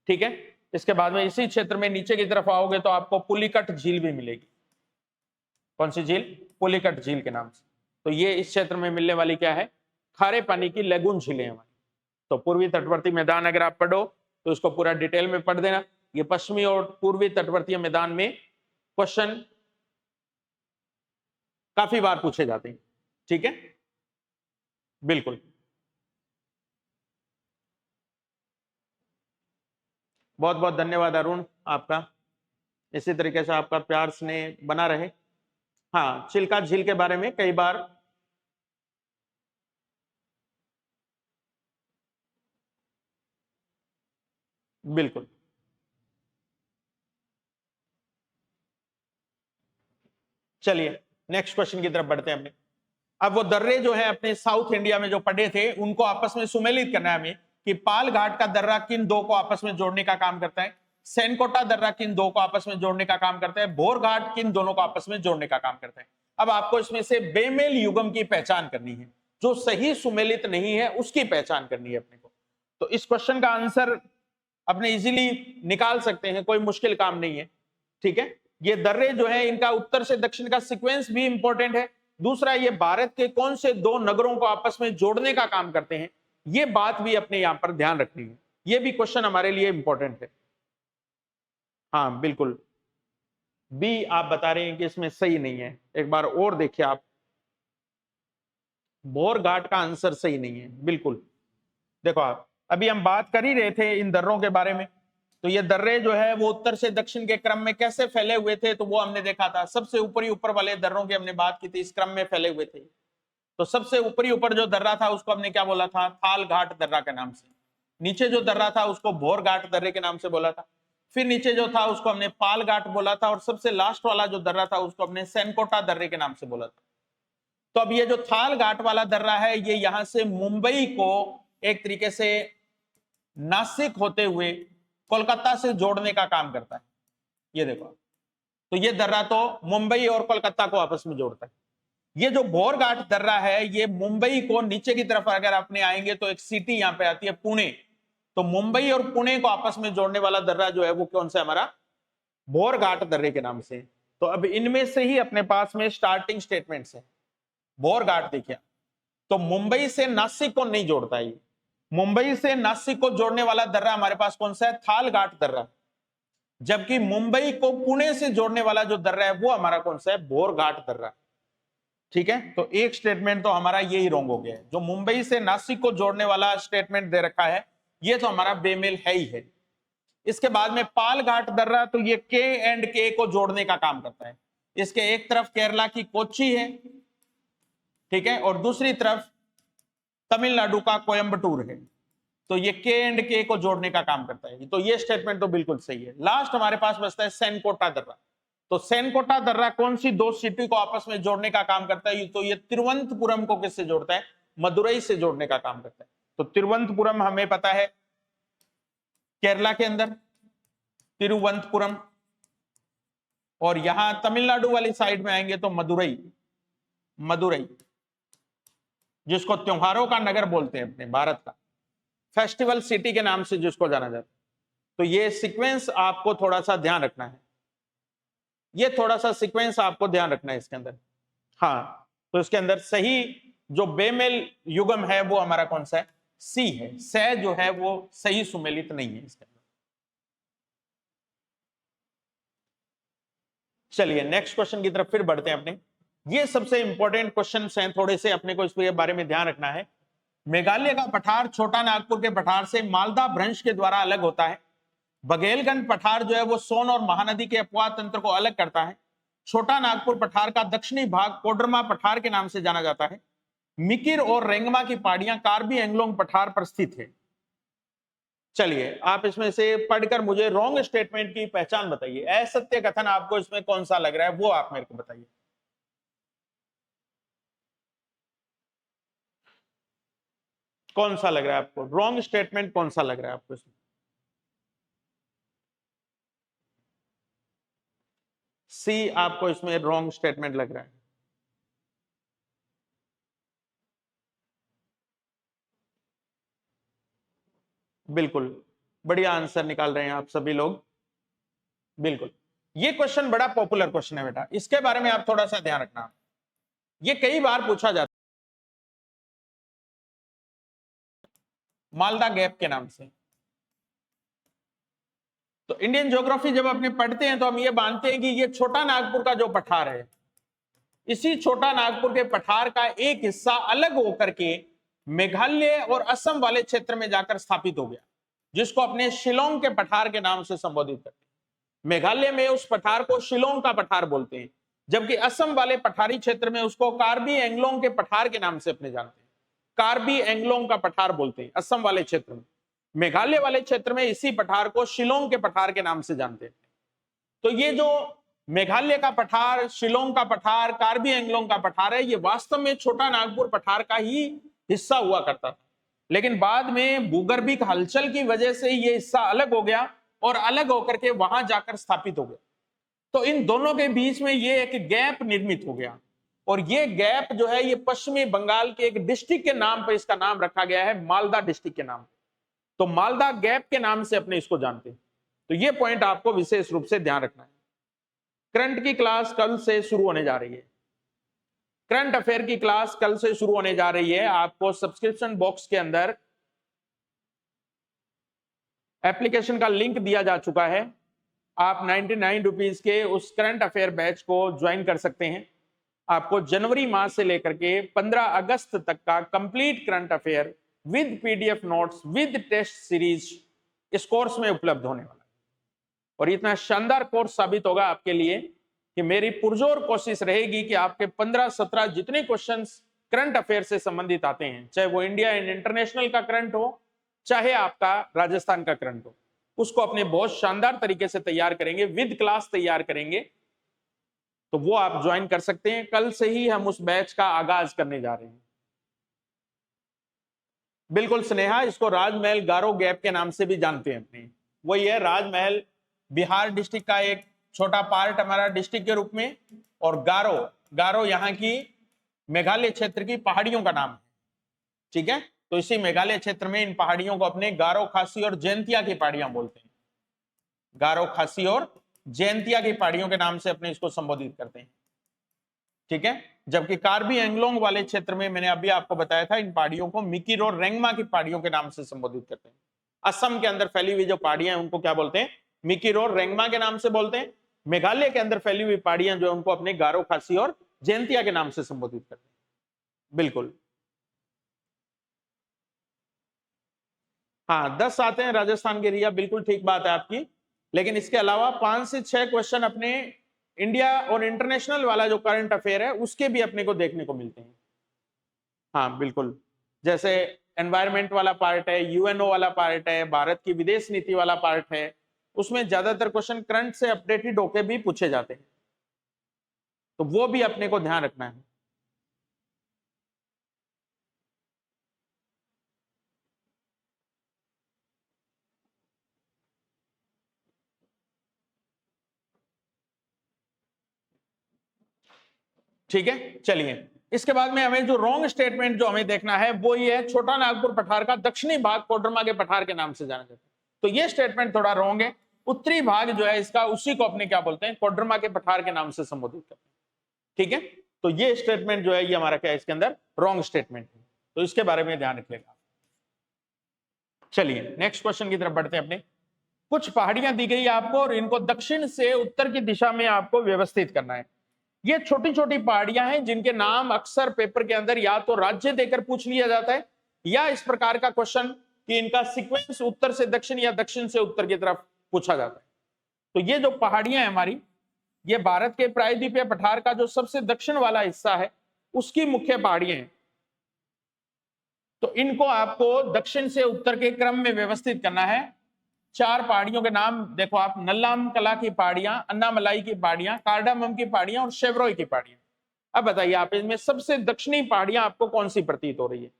ठीक है। इसके बाद में इसी क्षेत्र में नीचे की तरफ आओगे तो आपको पुलिकट झील भी मिलेगी। कौन सी झील, पुलिकट झील के नाम से। तो ये इस क्षेत्र में मिलने वाली क्या है, खारे पानी की लेगून झीलें हमारी। तो पूर्वी तटवर्ती मैदान अगर आप पढ़ो तो इसको पूरा डिटेल में पढ़ देना। ये पश्चिमी और पूर्वी तटवर्ती मैदान में क्वेश्चन काफी बार पूछे जाते हैं, ठीक है, बिल्कुल। बहुत बहुत धन्यवाद अरुण आपका, इसी तरीके से आपका प्यार स्नेह बना रहे। हाँ चिल्का झील के बारे में कई बार बिल्कुल। चलिए नेक्स्ट क्वेश्चन की तरफ बढ़ते हैं अपने। अब वो दर्रे जो है अपने साउथ इंडिया में जो पड़े थे उनको आपस में सुमेलित करना है हमें कि पाल घाट का दर्रा किन दो को आपस में जोड़ने का काम करता है, सेनकोटा दर्रा किन दो को आपस में जोड़ने का काम करता है, भोर घाट किन दोनों को आपस में जोड़ने का काम करता है। अब आपको इसमें से बेमेल युगम की पहचान करनी है, जो सही सुमेलित नहीं है उसकी पहचान करनी है अपने को। तो इस क्वेश्चन का आंसर अपने इजीली निकाल सकते हैं, कोई मुश्किल काम नहीं है, ठीक है। ये दर्रे जो है इनका उत्तर से दक्षिण का सीक्वेंस भी इंपॉर्टेंट है। दूसरा ये भारत के कौन से दो नगरों को आपस में जोड़ने का काम करते हैं, ये बात भी अपने यहां पर ध्यान रखनी है। ये भी क्वेश्चन हमारे लिए इंपॉर्टेंट है। हाँ बिल्कुल, बी आप बता रहे हैं कि इसमें सही नहीं है, एक बार और देखिए आप, भोर घाट का आंसर सही नहीं है बिल्कुल। देखो आप, अभी हम बात कर ही रहे थे इन दर्रों के बारे में, तो ये दर्रे जो है वो उत्तर से दक्षिण के क्रम में कैसे फैले हुए थे, तो वो हमने देखा था। सबसे ऊपर वाले दर्रों की हमने बात की थी, इस क्रम में फैले हुए थे। तो सबसे ऊपर जो दर्रा था उसको हमने क्या बोला था, थाल घाट दर्रा के नाम से। नीचे जो दर्रा था उसको भोर घाट दर्रे के नाम से बोला था। फिर नीचे जो था उसको हमने पाल घाट बोला था, और सबसे लास्ट वाला जो दर्रा था उसको हमने सेनकोटा दर्रे के नाम से बोला था। तो अब ये जो थाल घाट वाला दर्रा है ये यहां से मुंबई को एक तरीके से नासिक होते हुए कोलकाता से जोड़ने का काम करता है। ये देखो, तो ये दर्रा तो मुंबई और कोलकाता को आपस में जोड़ता है। ये जो भोर घाट दर्रा है ये मुंबई को नीचे की तरफ अगर आपने आएंगे तो एक सिटी यहां पे आती है पुणे, तो मुंबई और पुणे को आपस में जोड़ने वाला दर्रा जो है वो कौन सा हमारा, भोर घाट दर्रे के नाम से। तो अब इनमें से ही अपने पास में स्टार्टिंग स्टेटमेंट्स है। भोर घाट देखिए, तो मुंबई से नासिक को नहीं जोड़ता है, मुंबई से नासिक को जोड़ने वाला दर्रा हमारे पास कौन सा है, थाल घाट दर्रा। जबकि मुंबई को पुणे से जोड़ने वाला जो दर्रा है वो हमारा कौन सा है, भोर घाट दर्रा। ठीक है, तो एक स्टेटमेंट तो हमारा यही रॉन्ग हो गया है। जो मुंबई से नासिक को जोड़ने वाला स्टेटमेंट दे रखा है ये तो हमारा बेमेल है ही है। इसके बाद में पाल घाट दर्रा, तो ये के एंड के को जोड़ने का काम करता है। इसके एक तरफ केरला की कोच्चि है, ठीक है, और दूसरी तरफ तमिलनाडु का कोयंबटूर है, तो ये के एंड के को जोड़ने का काम करता है। तो ये स्टेटमेंट तो बिल्कुल सही है। लास्ट हमारे पास बचता है सेनकोटा दर्रा। तो सेनकोटा दर्रा कौन सी दो सिटी को आपस में जोड़ने का काम करता है? तो ये तिरुवनंतपुरम को किससे जोड़ता है? मदुरई से जोड़ने का काम करता है। तो तिरुवनंतपुरम हमें पता है केरला के अंदर तिरुवनंतपुरम, और यहां तमिलनाडु वाली साइड में आएंगे तो मदुरई, मदुरई जिसको त्योहारों का नगर बोलते हैं अपने भारत का, फेस्टिवल सिटी के नाम से जिसको जाना जाता है। तो ये सीक्वेंस आपको थोड़ा सा ध्यान रखना है, ये थोड़ा सा सीक्वेंस आपको ध्यान रखना है इसके अंदर। हाँ, तो इसके अंदर सही जो बेमेल युगम है वो हमारा कौन सा है? सी है। से जो है वो सही सुमेलित नहीं है इसके अंदर। चलिए नेक्स्ट क्वेश्चन की तरफ फिर बढ़ते हैं अपने। ये सबसे इंपॉर्टेंट क्वेश्चन हैं, थोड़े से अपने को इसके बारे में ध्यान रखना है। मेघालय का पठार छोटा नागपुर के पठार से मालदा भ्रंश के द्वारा अलग होता है। बघेलखंड पठार जो है वो सोन और महानदी के अपवाह तंत्र को अलग करता है। छोटा नागपुर पठार का दक्षिणी भाग कोडरमा पठार के नाम से जाना जाता है। मिकिर और रेंगमा की पहाड़ियां कार्बी एंगलोंग पठार पर स्थित है। चलिए आप इसमें से पढ़कर मुझे रॉन्ग स्टेटमेंट की पहचान बताइए। असत्य कथन आपको इसमें कौन सा लग रहा है वो आप मेरे को बताइए। कौन सा लग रहा है आपको रॉन्ग स्टेटमेंट? कौन सा लग रहा है आपको इसमें? सी आपको इसमें रॉन्ग स्टेटमेंट लग रहा है। बिल्कुल बढ़िया आंसर निकाल रहे हैं आप सभी लोग। बिल्कुल, ये क्वेश्चन बड़ा पॉपुलर क्वेश्चन है बेटा, इसके बारे में आप थोड़ा सा ध्यान रखना। ये कई बार पूछा जाता है मालदा गैप के नाम से। तो इंडियन ज्योग्राफी जब अपने पढ़ते हैं तो हम ये मानते हैं कि ये छोटा नागपुर का जो पठार है, इसी छोटा नागपुर के पठार का एक हिस्सा अलग होकर के मेघालय और असम वाले क्षेत्र में जाकर स्थापित हो गया, जिसको अपने शिलोंग के पठार के नाम से संबोधित करते हैं। मेघालय में उस पठार को शिलोंग का पठार बोलते हैं, जबकि असम वाले पठारी क्षेत्र में उसको कार्बी एंगलोंग के पठार के नाम से अपने जानते हैं। कार्बी एंगलोंग का पठार बोलते हैं असम वाले क्षेत्र में। मेघालय वाले क्षेत्र में इसी पठार को शिलोंग के पठार के नाम से जानते हैं। तो ये जो मेघालय का पठार, शिलोंग का पठार, कार्बी एंगलोंग का पठार है, ये वास्तव में छोटा नागपुर पठार का ही हिस्सा हुआ करता था। लेकिन बाद में भूगर्भिक हलचल की वजह से ये हिस्सा अलग हो गया और अलग होकर के वहां जाकर स्थापित हो गया। तो इन दोनों के बीच में ये एक गैप निर्मित हो गया, और ये गैप जो है ये पश्चिमी बंगाल के एक डिस्ट्रिक्ट के नाम पर इसका नाम रखा गया है, मालदा डिस्ट्रिक्ट के नाम। तो मालदा गैप के नाम से अपने इसको जानते हैं। तो ये पॉइंट आपको विशेष रूप से ध्यान रखना है। करंट की क्लास कल से शुरू होने जा रही है। करंट अफेयर की क्लास कल से शुरू होने जा रही है। आपको सब्सक्रिप्शन बॉक्स के अंदर एप्लीकेशन का लिंक दिया जा चुका है। आप 99 रुपीज के उस करंट अफेयर बैच को ज्वाइन कर सकते हैं। आपको जनवरी माह से लेकर के 15 अगस्त तक का complete current affair with PDF notes with test series इस कोर्स में उपलब्ध होने वाला है। और इतना शानदार कोर्स साबित होगा आपके लिए कि मेरी पुरजोर कोशिश रहेगी कि आपके 15-17 जितने क्वेश्चंस करंट अफेयर से संबंधित आते हैं, चाहे वो इंडिया एंड इंटरनेशनल का करंट हो, चाहे आपका राजस्थान का करंट हो, उसको अपने बहुत शानदार तरीके से तैयार करेंगे, विद क्लास तैयार करेंगे। तो वो आप ज्वाइन कर सकते हैं। कल से ही हम उस बैच का आगाज करने जा रहे हैं। बिल्कुल स्नेहा, इसको राजमहल गारो गैप के नाम से भी जानते हैं अपने। वही है, राजमहल बिहार डिस्ट्रिक्ट का एक छोटा पार्ट हमारा डिस्ट्रिक्ट के रूप में, और गारो, गारो यहाँ की मेघालय क्षेत्र की पहाड़ियों का नाम है। ठीक है, तो इसी मेघालय क्षेत्र में इन पहाड़ियों को अपने गारो, खासी और जयंतिया की पहाड़ियां बोलते हैं। गारो, खासी और जयंतिया की पहाड़ियों के नाम से अपने इसको संबोधित करते हैं। ठीक है, जबकि कार्बी एंगलोंग वाले क्षेत्र में मैंने अभी आपको बताया था, इन पहाड़ियों को मिकिर और रेंगमा की पहाड़ियों के नाम से संबोधित करते हैं। असम के अंदर फैली हुई जो पहाड़ियां हैं उनको क्या बोलते हैं? मिकिर और रेंगमा के नाम से बोलते हैं। मेघालय के अंदर फैली हुई पहाड़ियां जो उनको अपने गारो, खासी और जयंतिया के नाम से संबोधित करते हैं। बिल्कुल, हाँ 10 आते हैं राजस्थान के एरिया, बिल्कुल ठीक बात है आपकी। लेकिन इसके अलावा 5 से 6 क्वेश्चन अपने इंडिया और इंटरनेशनल वाला जो करंट अफेयर है उसके भी अपने को देखने को मिलते हैं। हाँ बिल्कुल, जैसे एनवायरमेंट वाला पार्ट है, यूएनओ वाला पार्ट है, भारत की विदेश नीति वाला पार्ट है, उसमें ज्यादातर क्वेश्चन करंट से अपडेटेड होके भी पूछे जाते हैं, तो वो भी अपने को ध्यान रखना है। ठीक है, चलिए इसके बाद में हमें जो रॉन्ग स्टेटमेंट जो हमें देखना है वो ये है, छोटा नागपुर पठार का दक्षिणी भाग कोडरमा के पठार के नाम से जाना जाता है। तो ये स्टेटमेंट थोड़ा रॉन्ग है। उत्तरी भाग जो है इसका, उसी को अपने क्या बोलते हैं, कोडरमा के पठार के नाम से संबोधित करते हैं। ठीक है, तो ये स्टेटमेंट जो है ये हमारा क्या है, इसके अंदर रॉन्ग स्टेटमेंट है, तो इसके बारे में ध्यान रखिएगा। चलिए नेक्स्ट क्वेश्चन की तरफ बढ़ते हैं अपने। कुछ पहाड़ियां दी गई है आपको और इनको दक्षिण से उत्तर की दिशा में आपको व्यवस्थित करना है। ये छोटी छोटी पहाड़ियां हैं जिनके नाम अक्सर पेपर के अंदर या तो राज्य देकर पूछ लिया जाता है, या इस प्रकार का क्वेश्चन कि इनका सीक्वेंस उत्तर से दक्षिण या दक्षिण से उत्तर की तरफ पूछा जाता है। तो ये जो पहाड़ियां हैं हमारी, ये भारत के प्रायद्वीपीय पठार का जो सबसे दक्षिण वाला हिस्सा है उसकी मुख्य पहाड़ियां हैं। तो इनको आपको दक्षिण से उत्तर के क्रम में व्यवस्थित करना है। 4 पहाड़ियों के नाम देखो आप, नल्लाम कला की पहाड़ियां, अन्नामलाई की पहाड़ियां, कार्डामम की पहाड़ियां और शेवरोई की पहाड़ियां। अब बताइए आप इनमें सबसे दक्षिणी पहाड़ियां आपको कौन सी प्रतीत हो रही है?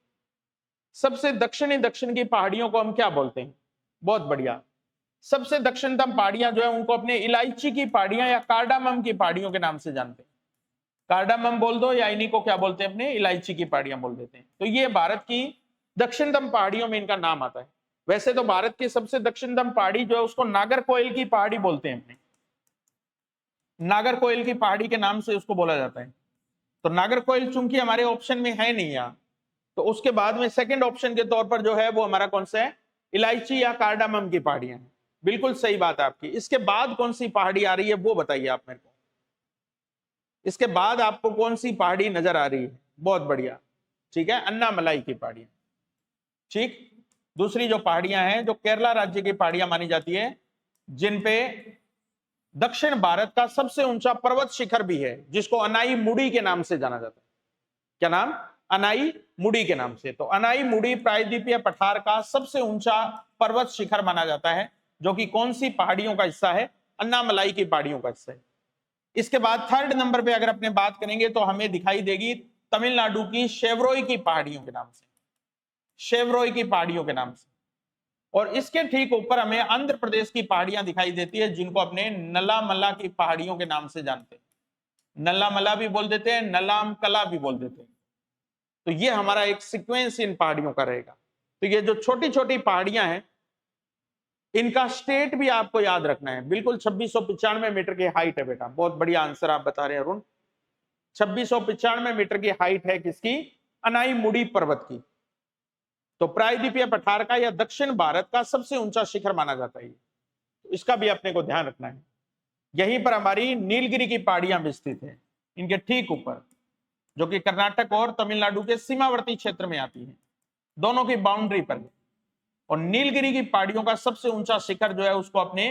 सबसे दक्षिणी दक्षिण की पहाड़ियों को हम क्या बोलते हैं? बहुत बढ़िया, सबसे दक्षिणतम पहाड़ियां जो है उनको अपने इलायची की पहाड़ियां या कार्डामम की पहाड़ियों के नाम से जानते हैं। कार्डामम बोल दो या इन्हीं को क्या बोलते हैं, अपने इलायची की पहाड़ियां बोल देते हैं। तो ये भारत की दक्षिणतम पहाड़ियों में इनका नाम आता है। वैसे तो भारत की सबसे दक्षिणतम पहाड़ी जो है उसको नागरकोइल की पहाड़ी बोलते हैं, अपने नागरकोइल की पहाड़ी के नाम से उसको बोला जाता है। तो नागरकोइल चूंकि हमारे ऑप्शन में है नहीं यहाँ, तो उसके बाद में सेकंड ऑप्शन के तौर पर जो है वो हमारा कौन सा है, इलायची या कार्डामम की पहाड़ियां हैं। बिल्कुल सही बात है आपकी। इसके बाद कौन सी पहाड़ी आ रही है वो बताइए आप मेरे को, इसके बाद आपको कौन सी पहाड़ी नजर आ रही है? बहुत बढ़िया, ठीक है, अन्नामलाई की पहाड़ियां। ठीक, दूसरी जो पहाड़ियां हैं जो केरला राज्य की पहाड़ियां मानी जाती है, जिन पे दक्षिण भारत का सबसे ऊंचा पर्वत शिखर भी है, जिसको अनाई मुड़ी के नाम से जाना जाता है। क्या नाम? अनाई मुड़ी के नाम से। तो अनाई मुड़ी प्रायद्वीपीय पठार का सबसे ऊंचा पर्वत शिखर माना जाता है, जो कि कौन सी पहाड़ियों का हिस्सा है? अन्नामलाई की पहाड़ियों का हिस्सा है। इसके बाद थर्ड नंबर पे अगर अपने बात करेंगे तो हमें दिखाई देगी तमिलनाडु की शेवरोई की पहाड़ियों के नाम से, शेवरोई की पहाड़ियों के नाम से। और इसके ठीक ऊपर हमें आंध्र प्रदेश की पहाड़ियां दिखाई देती है, जिनको अपने नल्लामला की पहाड़ियों के नाम से जानते हैं। नल्लामला भी बोल देते हैं, नल्लाम कला भी बोल देते हैं। तो ये हमारा एक सीक्वेंस इन पहाड़ियों का रहेगा। तो ये जो छोटी छोटी पहाड़ियां हैं इनका स्टेट भी आपको याद रखना है। बिल्कुल 2695 मीटर की हाइट है बेटा, बहुत बढ़िया आंसर आप बता रहे हैं अरुण। 2695 मीटर की हाइट है किसकी? अनाई मुड़ी पर्वत की। तो प्रायद्वीपीय पठार का या दक्षिण भारत का सबसे ऊंचा शिखर माना जाता है। तो इसका भी अपने को ध्यान रखना है। यहीं पर हमारी नीलगिरी की पहाड़ियां भी स्थित है, इनके ठीक ऊपर, जो कि कर्नाटक और तमिलनाडु के सीमावर्ती क्षेत्र में आती है, दोनों की बाउंड्री पर है। और नीलगिरी की पहाड़ियों का सबसे ऊंचा शिखर जो है उसको अपने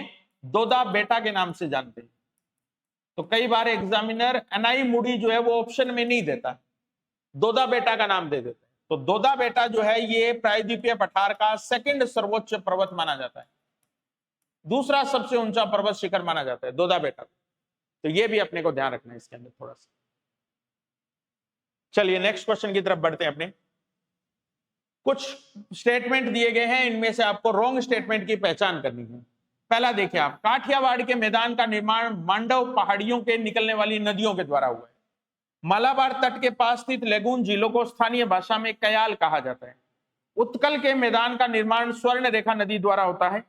दोदा बेटा के नाम से जानते हैं। तो कई बार एग्जामिनर अनाई मुड़ी जो है वो ऑप्शन में नहीं देता, दोदा बेटा का नाम दे देता है। तो दोदा बेटा जो है ये प्रायद्वीपीय पठार का सेकंड सर्वोच्च पर्वत माना जाता है, दूसरा सबसे ऊंचा पर्वत शिखर माना जाता है दोदा बेटा। तो ये भी अपने को ध्यान रखना है इसके अंदर थोड़ा सा। चलिए नेक्स्ट क्वेश्चन की तरफ बढ़ते हैं अपने। कुछ स्टेटमेंट दिए गए हैं, इनमें से आपको रॉन्ग स्टेटमेंट की पहचान करनी है। पहला देखिए आप, काठियावाड़ के मैदान का निर्माण मांडव पहाड़ियों के निकलने वाली नदियों के द्वारा हुआ है। मालाबार तट के पास स्थित लेगून झीलों को स्थानीय भाषा में कयाल कहा जाता है। उत्कल के मैदान का निर्माण स्वर्ण रेखा नदी द्वारा होता है।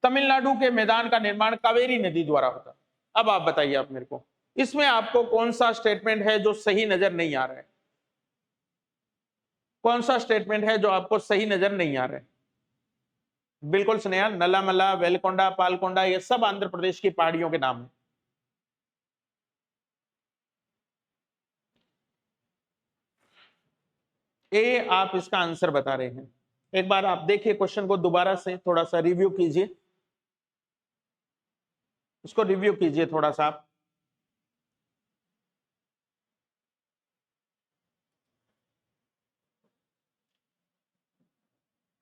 तमिलनाडु के मैदान का निर्माण कावेरी नदी द्वारा होता है। अब आप बताइए आप मेरे को, इसमें आपको कौन सा स्टेटमेंट है जो सही नजर नहीं आ रहा है? कौन सा स्टेटमेंट है जो आपको सही नजर नहीं आ रहा है? बिल्कुल स्नेहा, नल्लामला, वेलकोंडा, पालकोंडा, ये सब आंध्र प्रदेश की पहाड़ियों के नाम है। ए आप इसका आंसर बता रहे हैं। एक बार आप देखिए क्वेश्चन को दोबारा से थोड़ा सा रिव्यू कीजिए, इसको रिव्यू कीजिए थोड़ा सा आप।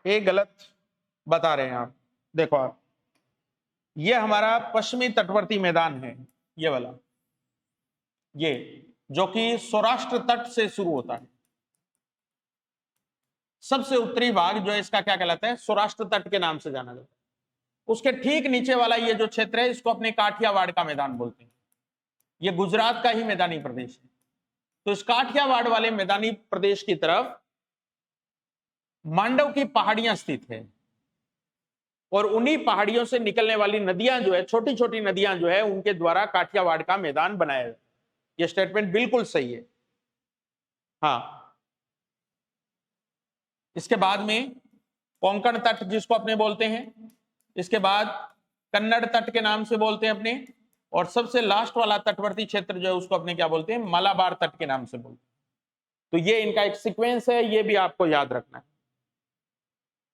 ए गलत बता रहे हैं आप। देखो आप, ये हमारा पश्चिमी तटवर्ती मैदान है, ये वाला, ये जो कि सौराष्ट्र तट से शुरू होता है। सबसे उत्तरी भाग जो है इसका क्या कहलाता है, सौराष्ट्र तट के नाम से जाना जाता है। उसके ठीक नीचे वाला ये जो क्षेत्र है इसको अपने काठियावाड़ का मैदान बोलते हैं। ये गुजरात का ही मैदानी प्रदेश है। तो इस काठियावाड़ वाले मैदानी प्रदेश की तरफ मांडव की पहाड़ियां स्थित है, और उन्हीं पहाड़ियों से निकलने वाली नदियां जो है, छोटी छोटी नदियां जो है, उनके द्वारा काठियावाड़ का मैदान बनाया जाता है। यह स्टेटमेंट बिल्कुल सही है। हाँ, इसके बाद में कोंकण तट जिसको अपने बोलते हैं, इसके बाद कन्नड़ तट के नाम से बोलते हैं अपने, और सबसे लास्ट वाला तटवर्ती क्षेत्र जो है उसको अपने क्या बोलते हैं, मलाबार तट के नाम से बोलते हैं। तो ये इनका एक सीक्वेंस है, ये भी आपको याद रखना है।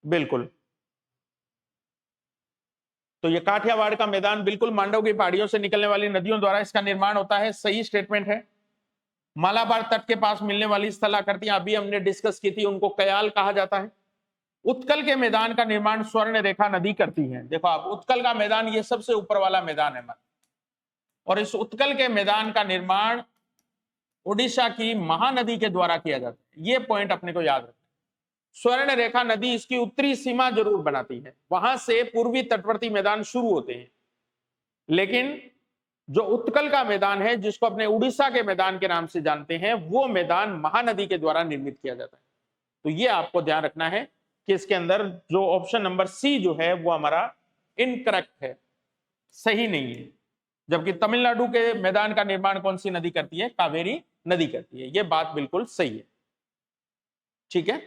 बिल्कुल, तो ये काठियावाड़ का मैदान बिल्कुल मांडव की पहाड़ियों से निकलने वाली नदियों द्वारा इसका निर्माण होता है, सही स्टेटमेंट है। मालाबार तट के पास मिलने वाली स्थलाकृतियां अभी हमने डिस्कस की थी, उनको कयाल कहा जाता है। उत्कल के मैदान का निर्माण स्वर्ण रेखा नदी करती है। देखो आप, उत्कल का मैदान ये सबसे ऊपर वाला मैदान है, और इस उत्कल के मैदान का निर्माण उड़ीसा की महानदी के द्वारा किया जाता है। ये पॉइंट अपने को याद रखना। स्वर्ण रेखा नदी इसकी उत्तरी सीमा जरूर बनाती है, वहां से पूर्वी तटवर्ती मैदान शुरू होते हैं, लेकिन जो उत्कल का मैदान है जिसको अपने उड़ीसा के मैदान के नाम से जानते हैं, वो मैदान महानदी के द्वारा निर्मित किया जाता है। तो ये आपको ध्यान रखना है कि इसके अंदर जो ऑप्शन नंबर सी जो है वो हमारा इनकरेक्ट है, सही नहीं है। जबकि तमिलनाडु के मैदान का निर्माण कौन सी नदी करती है, कावेरी नदी करती है। ये बात बिल्कुल सही है, ठीक है।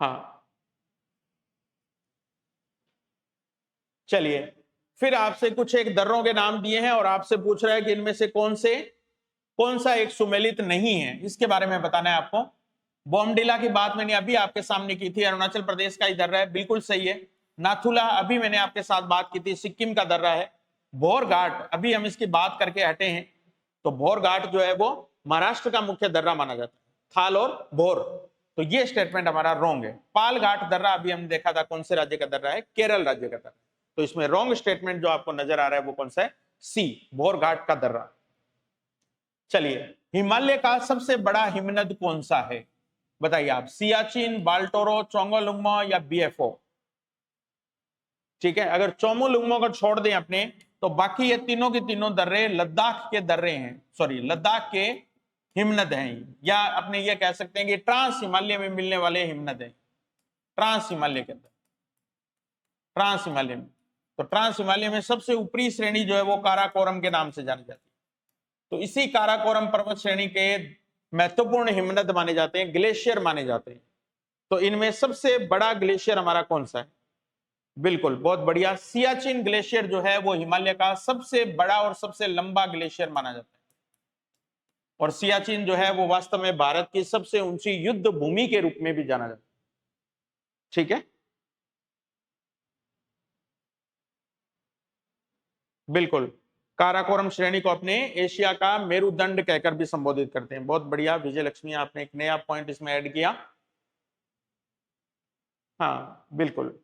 हाँ, चलिए, फिर आपसे कुछ एक दर्रों के नाम दिए हैं और आपसे पूछ रहा है कि इनमें से कौन सा एक सुमेलित नहीं है, इसके बारे में बताना है आपको। बोमडिला की बात मैंने अभी आपके सामने की थी, अरुणाचल प्रदेश का ही दर्रा है, बिल्कुल सही है। नाथुला अभी मैंने आपके साथ बात की थी, सिक्किम का दर्रा है। भोर घाट अभी हम इसकी बात करके हटे हैं, तो भोर घाट जो है वो महाराष्ट्र का मुख्य दर्रा माना जाता है, थाल और भोर। तो ये स्टेटमेंट हमारा रॉन्ग है। पाल घाट दर्रा अभी हमने देखा था कौन से राज्य का दर्रा है, केरल राज्य का दर्रा। तो इसमें रॉन्ग स्टेटमेंट जो आपको नजर आ रहा है वो कौन सा है, सी, भोर घाट का दर्रा। चलिए, हिमालय का सबसे बड़ा हिमनद कौन सा है, बताइए आप। सियाचिन, बाल्टोरो, चोंगोलुंगमो या बीएफओ। ठीक है, अगर चोमोलुंगमो को छोड़ दें अपने, तो बाकी ये तीनों के तीनों दर्रे लद्दाख के दर्रे हैं, सॉरी लद्दाख के हिमनद हैं, या अपने ये कह सकते हैं कि ट्रांस हिमालय में मिलने वाले हिमनद हैं। ट्रांस हिमालय के अंदर, ट्रांस हिमालय में, तो ट्रांस हिमालय में सबसे ऊपरी श्रेणी जो है वो काराकोरम के नाम से जानी जाती है। तो इसी काराकोरम पर्वत श्रेणी के महत्वपूर्ण हिमनद माने जाते हैं, ग्लेशियर माने जाते हैं। तो इनमें सबसे बड़ा ग्लेशियर हमारा कौन सा है, बिल्कुल, बहुत बढ़िया, सियाचिन ग्लेशियर जो है वो हिमालय का सबसे बड़ा और सबसे लंबा ग्लेशियर माना जाता है। और सियाचिन जो है वो वास्तव में भारत की सबसे ऊंची युद्ध भूमि के रूप में भी जाना जाता है, ठीक है। बिल्कुल, काराकोरम श्रेणी को अपने एशिया का मेरुदंड कहकर भी संबोधित करते हैं। बहुत बढ़िया विजय लक्ष्मी, आपने एक नया पॉइंट इसमें ऐड किया। हाँ बिल्कुल,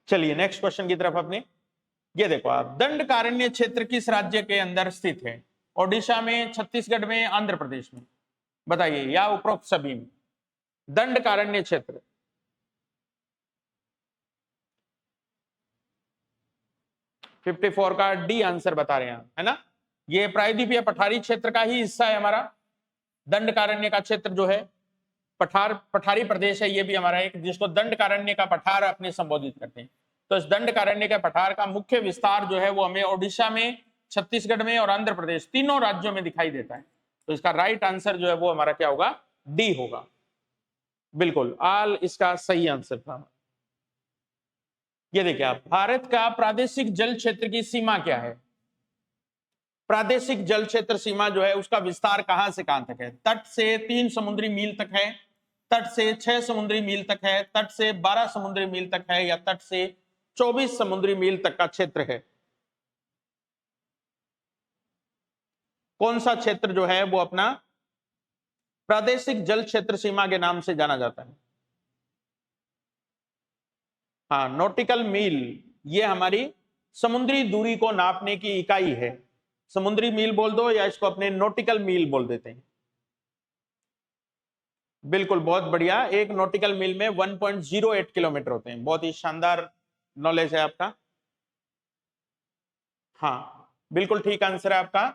चलिए नेक्स्ट क्वेश्चन की तरफ अपने। ये देखो आप, दंडकारण्य क्षेत्र किस राज्य के अंदर स्थित है, ओडिशा में, छत्तीसगढ़ में, आंध्र प्रदेश में, बताइए, या उपरोक्त सभी में। दंडकारण्य क्षेत्र 54 का डी आंसर बता रहे हैं, है ना। ये प्रायद्वीपीय पठारी क्षेत्र का ही हिस्सा है हमारा। दंडकारण्य का क्षेत्र जो है पठारी प्रदेश है, ये भी हमारा एक, जिसको दंडकारण्य का पठार अपने संबोधित करते हैं। तो इस दंडकारण्य के पठार का मुख्य विस्तार जो है वो हमें ओडिशा में, छत्तीसगढ़ में और आंध्र प्रदेश, तीनों राज्यों में दिखाई देता है। तो इसका राइट आंसर जो है वो हमारा क्या होगा, डी होगा। बिल्कुल, आल इसका सही आंसर था। ये देखिए आप, भारत का प्रादेशिक जल क्षेत्र की सीमा क्या है, प्रादेशिक जल क्षेत्र सीमा जो है उसका विस्तार कहां से कहां तक है? तट से 3 समुद्री मील तक है, तट से 6 समुद्री मील तक है, तट से 12 समुद्री मील तक है, या तट से 24 समुद्री मील तक का क्षेत्र है? कौन सा क्षेत्र जो है वो अपना प्रादेशिक जल क्षेत्र सीमा के नाम से जाना जाता है? हाँ, नॉटिकल मील, ये हमारी समुद्री दूरी को नापने की इकाई है। समुद्री मील बोल दो या इसको अपने नॉटिकल मील बोल देते हैं। बिल्कुल, बहुत बढ़िया। एक नॉटिकल मील में 1.08 किलोमीटर होते हैं। बहुत ही शानदार नॉलेज है आपका। हाँ, बिल्कुल ठीक आंसर है आपका।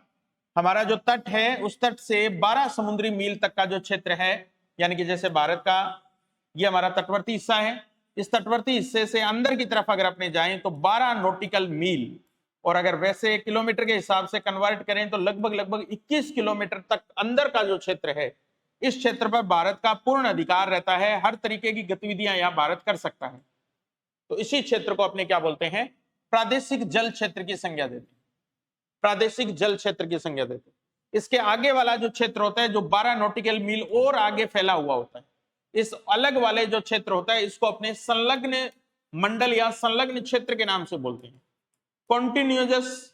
हमारा जो तट है उस तट से 12 समुद्री मील तक का जो क्षेत्र है, यानी कि जैसे भारत का ये हमारा तटवर्ती हिस्सा है, इस तटवर्ती हिस्से से अंदर की तरफ अगर अपने जाएं तो 12 नॉटिकल मील, और अगर वैसे किलोमीटर के हिसाब से कन्वर्ट करें तो लगभग 21 किलोमीटर तक अंदर का जो क्षेत्र है, इस क्षेत्र पर भारत का पूर्ण अधिकार रहता है। हर तरीके की गतिविधियां यहां भारत कर सकता है। तो इसी क्षेत्र को अपने क्या बोलते हैं? प्रादेशिक जल क्षेत्र की संज्ञा देते हैं। प्रादेशिक जल क्षेत्र की संज्ञा देते हैं। इसके आगे वाला जो क्षेत्र होता है, जो 12 नॉटिकल मील और आगे फैला हुआ होता है, इस अलग वाले जो क्षेत्र होता है इसको अपने संलग्न मंडल या संलग्न क्षेत्र के नाम से बोलते हैं। कॉन्टिन्यूअस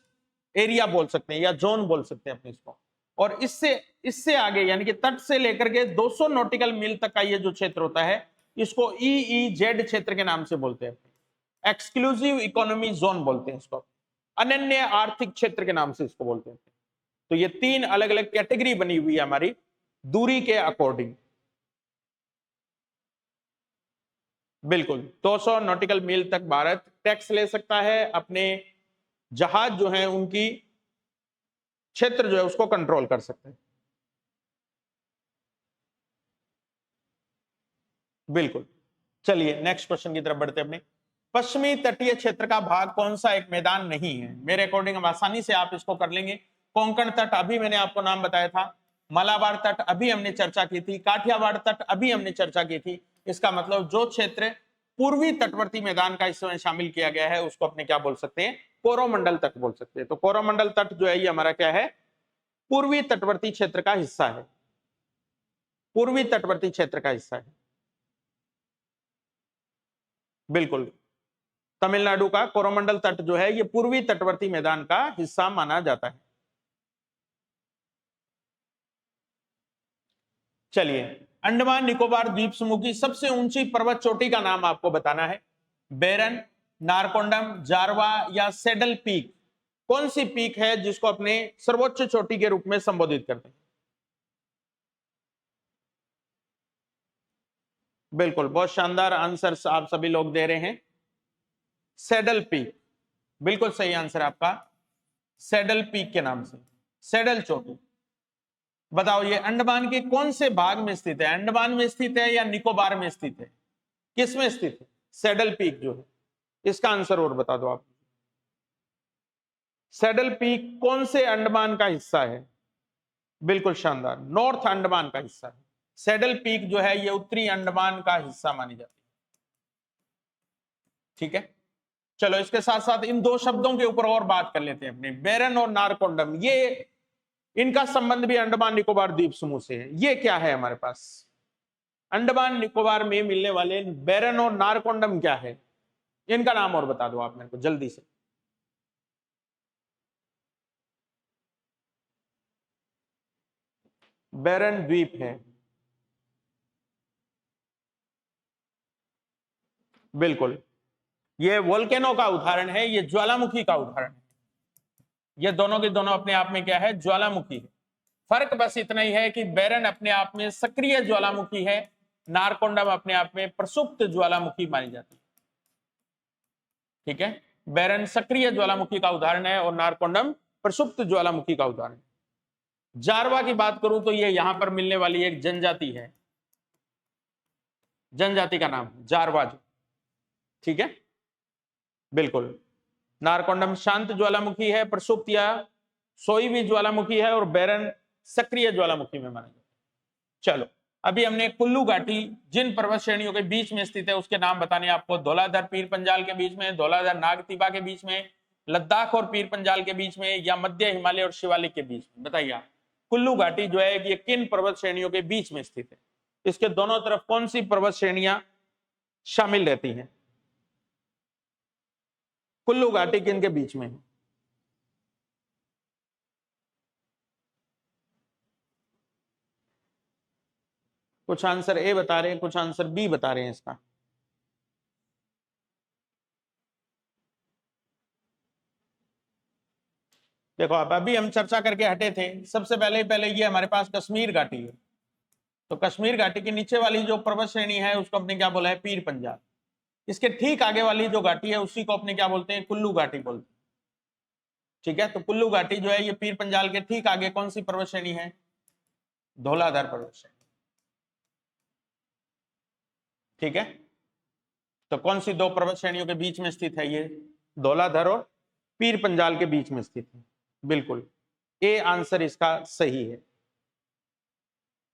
एरिया बोल सकते हैं या जोन बोल सकते हैं अपने इसको। और इससे आगे यानी कि तट से लेकर के 200 नॉटिकल मील तक का ये जो क्षेत्र होता है, इसको EEZ क्षेत्र के नाम से बोलते हैं। एक्सक्लूसिव इकोनॉमी जोन बोलते हैं इसको, अनन्य आर्थिक क्षेत्र के नाम से इसको बोलते हैं। तो ये 3 अलग अलग कैटेगरी बनी हुई है हमारी दूरी के अकॉर्डिंग। बिल्कुल, 200 नॉटिकल मील तक भारत टैक्स ले सकता है, अपने जहाज जो है उनकी क्षेत्र जो है उसको कंट्रोल कर सकते हैं। बिल्कुल, चलिए नेक्स्ट क्वेश्चन की तरफ बढ़ते हैं। अपने पश्चिमी तटीय क्षेत्र का भाग कौन सा एक मैदान नहीं है? मेरे अकॉर्डिंग अब आसानी से आप इसको कर लेंगे। कोंकण तट अभी मैंने आपको नाम बताया था, मालाबार तट अभी हमने चर्चा की थी, काठियावाड़ तट अभी हमने चर्चा की थी। इसका मतलब जो क्षेत्र पूर्वी तटवर्ती मैदान का इसमें शामिल किया गया है उसको अपने क्या बोल सकते हैं? कोरोमंडल तट बोल सकते हैं। तो कोरोमंडल तट जो है ये हमारा क्या है? पूर्वी तटवर्ती क्षेत्र का हिस्सा है। पूर्वी तटवर्ती क्षेत्र का हिस्सा है। बिल्कुल, तमिलनाडु का कोरोमंडल तट जो है ये पूर्वी तटवर्ती मैदान का हिस्सा माना जाता है। चलिए, अंडमान निकोबार द्वीप समूह की सबसे ऊंची पर्वत चोटी का नाम आपको बताना है। बेरन, नारकोंडम, जारवा या सैडल पीक, कौन सी पीक है जिसको अपने सर्वोच्च चोटी के रूप में संबोधित करते हैं? बिल्कुल, बहुत शानदार आंसर आप सभी लोग दे रहे हैं। सैडल पीक, बिल्कुल सही आंसर आपका, सैडल पीक के नाम से, सैडल चोटी। बताओ ये अंडमान के कौन से भाग में स्थित है? अंडमान में स्थित है या निकोबार में स्थित है? किस में स्थित है सैडल पीक जो है? इसका आंसर और बता दो आप। सैडल पीक कौन से अंडमान का हिस्सा है? बिल्कुल शानदार, नॉर्थ अंडमान का हिस्सा है। सैडल पीक जो है ये उत्तरी अंडमान का हिस्सा मानी जाती है। ठीक है, चलो इसके साथ साथ इन दो शब्दों के ऊपर और बात कर लेते हैं अपने, बेरन और नारकोंडम। ये इनका संबंध भी अंडमान निकोबार द्वीप समूह से है। ये क्या है हमारे पास? अंडमान निकोबार में मिलने वाले बेरन और नारकोंडम क्या है? इनका नाम और बता दो आप मेरे को जल्दी से। बेरन द्वीप है, बिल्कुल, ये वोल्केनो का उदाहरण है, ये ज्वालामुखी का उदाहरण है। ये दोनों के दोनों अपने आप में क्या है? ज्वालामुखी है। फर्क बस इतना ही है कि बेरन अपने आप में सक्रिय ज्वालामुखी है, नारकोंडम अपने आप में प्रसुप्त ज्वालामुखी मानी जाती है। ठीक है, बेरन सक्रिय ज्वालामुखी का उदाहरण है और नारकोंडम प्रसुप्त ज्वालामुखी का उदाहरण है। जारवा की बात करूं तो ये यहां पर मिलने वाली एक जनजाति है, जनजाति का नाम जारवा। ठीक है, बिल्कुल, नारकोंडम शांत ज्वालामुखी है, प्रसुप्त या सोई हुई ज्वालामुखी है, और बेरन सक्रिय ज्वालामुखी में माना जाता है। चलो, अभी हमने कुल्लू घाटी जिन पर्वत श्रेणियों के बीच में स्थित है उसके नाम बताने आपको। धौलाधर पीर पंजाल के बीच में, धौलाधर नागतीबा के बीच में, लद्दाख और पीर पंजाल के बीच में या मध्य हिमालय और शिवालिक के बीच में? बताइए आप। कुल्लू घाटी जो है ये किन पर्वत श्रेणियों के बीच में स्थित है? इसके दोनों तरफ कौन सी पर्वत श्रेणियां शामिल रहती हैं? कुल्लू घाटी किन के बीच में है? कुछ आंसर ए बता रहे हैं, कुछ आंसर बी बता रहे हैं इसका। देखो आप, अभी हम चर्चा करके हटे थे, सबसे पहले ये हमारे पास कश्मीर घाटी है। तो कश्मीर घाटी के नीचे वाली जो पर्वत श्रेणी है उसको अपने क्या बोला है? पीर पंजाल। इसके ठीक आगे वाली जो घाटी है उसी को अपने क्या बोलते हैं? कुल्लू घाटी बोलते हैं। ठीक है, तो कुल्लू घाटी जो है ये पीर पंजाल के ठीक आगे कौन सी पर्वत श्रेणी है? धौलाधार पर्वत श्रेणी। ठीक है, तो कौन सी दो पर्वत श्रेणियों के बीच में स्थित है ये? धौलाधार और पीर पंजाल के बीच में स्थित है। बिल्कुल, ए आंसर इसका सही है।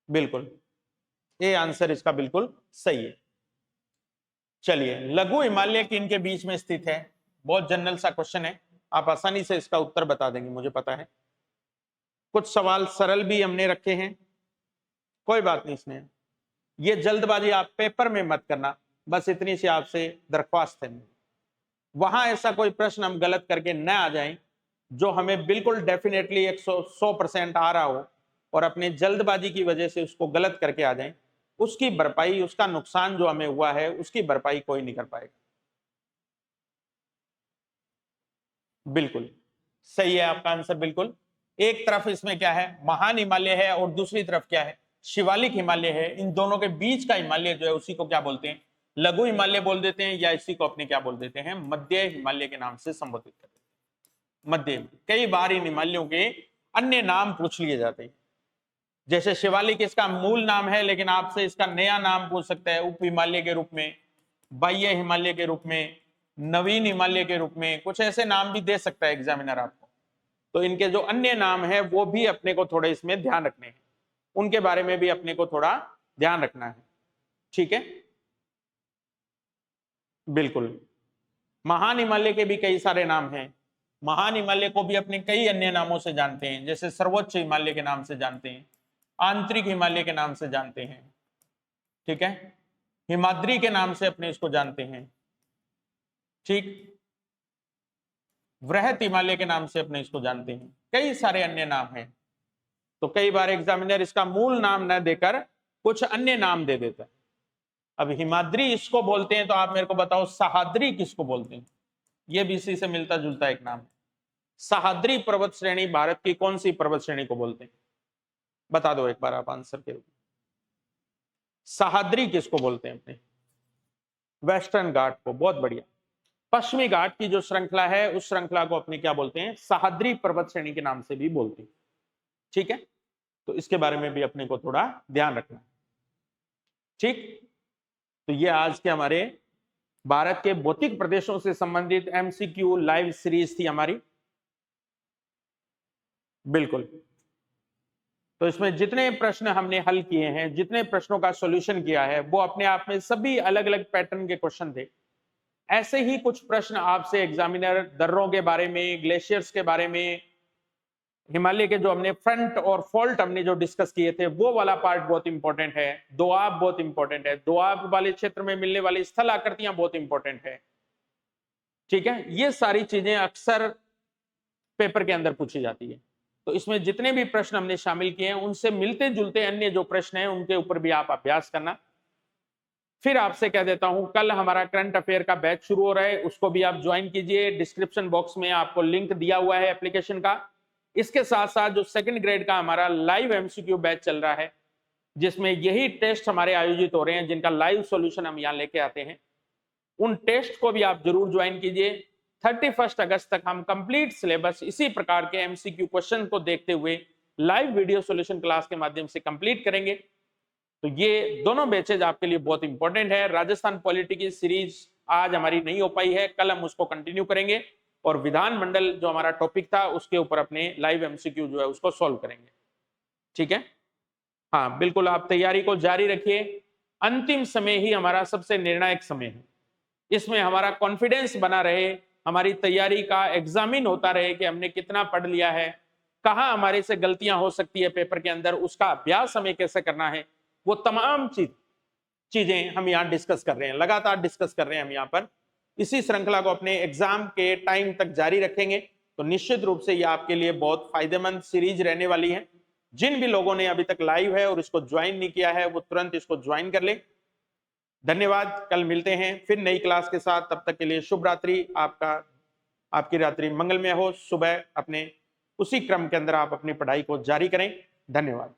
बिल्कुल, ए आंसर इसका बिल्कुल सही है। चलिए, लघु हिमालय किन के बीच में स्थित है? बहुत जनरल सा क्वेश्चन है, आप आसानी से इसका उत्तर बता देंगे, मुझे पता है। कुछ सवाल सरल भी हमने रखे हैं, कोई बात नहीं। इसमें ये जल्दबाजी आप पेपर में मत करना, बस इतनी सी आपसे दरख्वास्त है। वहां ऐसा कोई प्रश्न हम गलत करके न आ जाएं जो हमें बिल्कुल डेफिनेटली 100% आ रहा हो और अपने जल्दबाजी की वजह से उसको गलत करके आ जाएं, उसकी भरपाई, उसका नुकसान जो हमें हुआ है उसकी भरपाई कोई नहीं कर पाएगा। बिल्कुल सही है आपका आंसर। बिल्कुल, एक तरफ इसमें क्या है? महान हिमालय है और दूसरी तरफ क्या है? शिवालिक हिमालय है। इन दोनों के बीच का हिमालय जो है उसी को क्या बोलते हैं? लघु हिमालय बोल देते हैं, या इसी को अपने क्या बोल देते हैं? मध्य हिमालय के नाम से संबोधित करते हैं। मध्य। कई बार इन हिमालयों के अन्य नाम पूछ लिए जाते हैं, जैसे शिवालिक इसका मूल नाम है, लेकिन आपसे इसका नया नाम पूछ सकता है, उप हिमालय के रूप में, बाह्य हिमालय के रूप में, नवीन हिमालय के रूप में, कुछ ऐसे नाम भी दे सकता है एग्जामिनर आपको। तो इनके जो अन्य नाम है वो भी अपने को थोड़े इसमें ध्यान रखने हैं, उनके बारे में भी अपने को थोड़ा ध्यान रखना है। ठीक है, बिल्कुल। महान हिमालय के भी कई सारे नाम हैं। महान हिमालय को भी अपने कई अन्य नामों से जानते हैं, जैसे सर्वोच्च हिमालय के नाम से जानते हैं, आंतरिक हिमालय के नाम से जानते हैं। ठीक है, हिमाद्री के नाम से अपने इसको जानते हैं। ठीक, वृहत हिमालय के नाम से अपने इसको जानते हैं, कई सारे अन्य नाम हैं। तो कई बार एग्जामिनर इसका मूल नाम न देकर कुछ अन्य नाम दे देता है। अब हिमाद्री इसको बोलते हैं, तो आप मेरे को बताओ सहाद्री किसको बोलते हैं? ये भी इसी से मिलता जुलता एक नाम है। सहाद्री पर्वत श्रेणी भारत की कौन सी पर्वत श्रेणी को बोलते हैं? बता दो एक बार आप आंसर के रूप में। सहाद्री किसको बोलते हैं? अपने वेस्टर्न घाट को। बहुत बढ़िया। पश्चिमी घाट की जो श्रृंखला है उस श्रृंखला को अपने क्या बोलते हैं? सहाद्री पर्वत श्रेणी के नाम से भी बोलते हैं। ठीक है, तो इसके बारे में भी अपने को थोड़ा ध्यान रखना। ठीक, तो ये आज के हमारे भारत के भौतिक प्रदेशों से संबंधित एमसीक्यू लाइव सीरीज थी हमारी। बिल्कुल, तो इसमें जितने प्रश्न हमने हल किए हैं, जितने प्रश्नों का सॉल्यूशन किया है, वो अपने आप में सभी अलग अलग पैटर्न के क्वेश्चन थे। ऐसे ही कुछ प्रश्न आपसे एग्जामिनर दर्रों के बारे में, ग्लेशियर्स के बारे में, हिमालय के जो हमने फ्रंट और फॉल्ट हमने जो डिस्कस किए थे वो वाला पार्ट बहुत इंपॉर्टेंट है। दोआब बहुत इंपॉर्टेंट है, दोआब वाले क्षेत्र में मिलने वाली स्थल आकृतियां बहुत इंपॉर्टेंट है। ठीक है, ये सारी चीजें अक्सर पेपर के अंदर पूछी जाती है। तो इसमें जितने भी प्रश्न हमने शामिल किए हैं उनसे मिलते जुलते अन्य जो प्रश्न हैं उनके ऊपर भी आप अभ्यास करना। फिर आपसे कह देता हूं, कल हमारा करंट अफेयर का बैच शुरू हो रहा है, उसको भी आप ज्वाइन कीजिए। डिस्क्रिप्शन बॉक्स में आपको लिंक दिया हुआ है एप्लीकेशन का। इसके साथ साथ जो सेकंड ग्रेड का हमारा लाइव एमसीक्यू बैच चल रहा है, जिसमें यही टेस्ट हमारे आयोजित हो रहे हैं, जिनका लाइव सॉल्यूशन हम यहां लेके आते हैं, उन टेस्ट को भी आप जरूर ज्वाइन कीजिए। 31 अगस्त तक हम कंप्लीट सिलेबस इसी प्रकार के एमसीक्यू क्वेश्चन को देखते हुए लाइव वीडियो सॉल्यूशन क्लास के माध्यम से कंप्लीट करेंगे। तो ये दोनों बैचेज आपके लिए बहुत इंपॉर्टेंट है। राजस्थान पॉलिटी की सीरीज आज हमारी नहीं हो पाई है, कल हम उसको कंटिन्यू करेंगे और विधानमंडल जो हमारा टॉपिक था उसके ऊपर अपने लाइव एमसीक्यू जो है उसको सॉल्व करेंगे। ठीक है, हाँ बिल्कुल, आप तैयारी को जारी रखिए। अंतिम समय ही हमारा सबसे निर्णायक समय है, इसमें हमारा कॉन्फिडेंस बना रहे हमारी तैयारी का एग्जामिन होता रहे कि हमने कितना पढ़ लिया है, कहाँ हमारे से गलतियां हो सकती है पेपर के अंदर, उसका अभ्यास हमें कैसे करना है, वो तमाम चीजें हम यहाँ डिस्कस कर रहे हैं, लगातार डिस्कस कर रहे हैं हम यहाँ पर। इसी श्रृंखला को अपने एग्जाम के टाइम तक जारी रखेंगे तो निश्चित रूप से ये आपके लिए बहुत फायदेमंद सीरीज रहने वाली है। जिन भी लोगों ने अभी तक लाइव है और इसको ज्वाइन नहीं किया है वो तुरंत इसको ज्वाइन कर ले। धन्यवाद, कल मिलते हैं फिर नई क्लास के साथ। तब तक के लिए शुभ रात्रि, आपकी रात्रि मंगलमय हो। सुबह अपने उसी क्रम के अंदर आप अपनी पढ़ाई को जारी करें। धन्यवाद।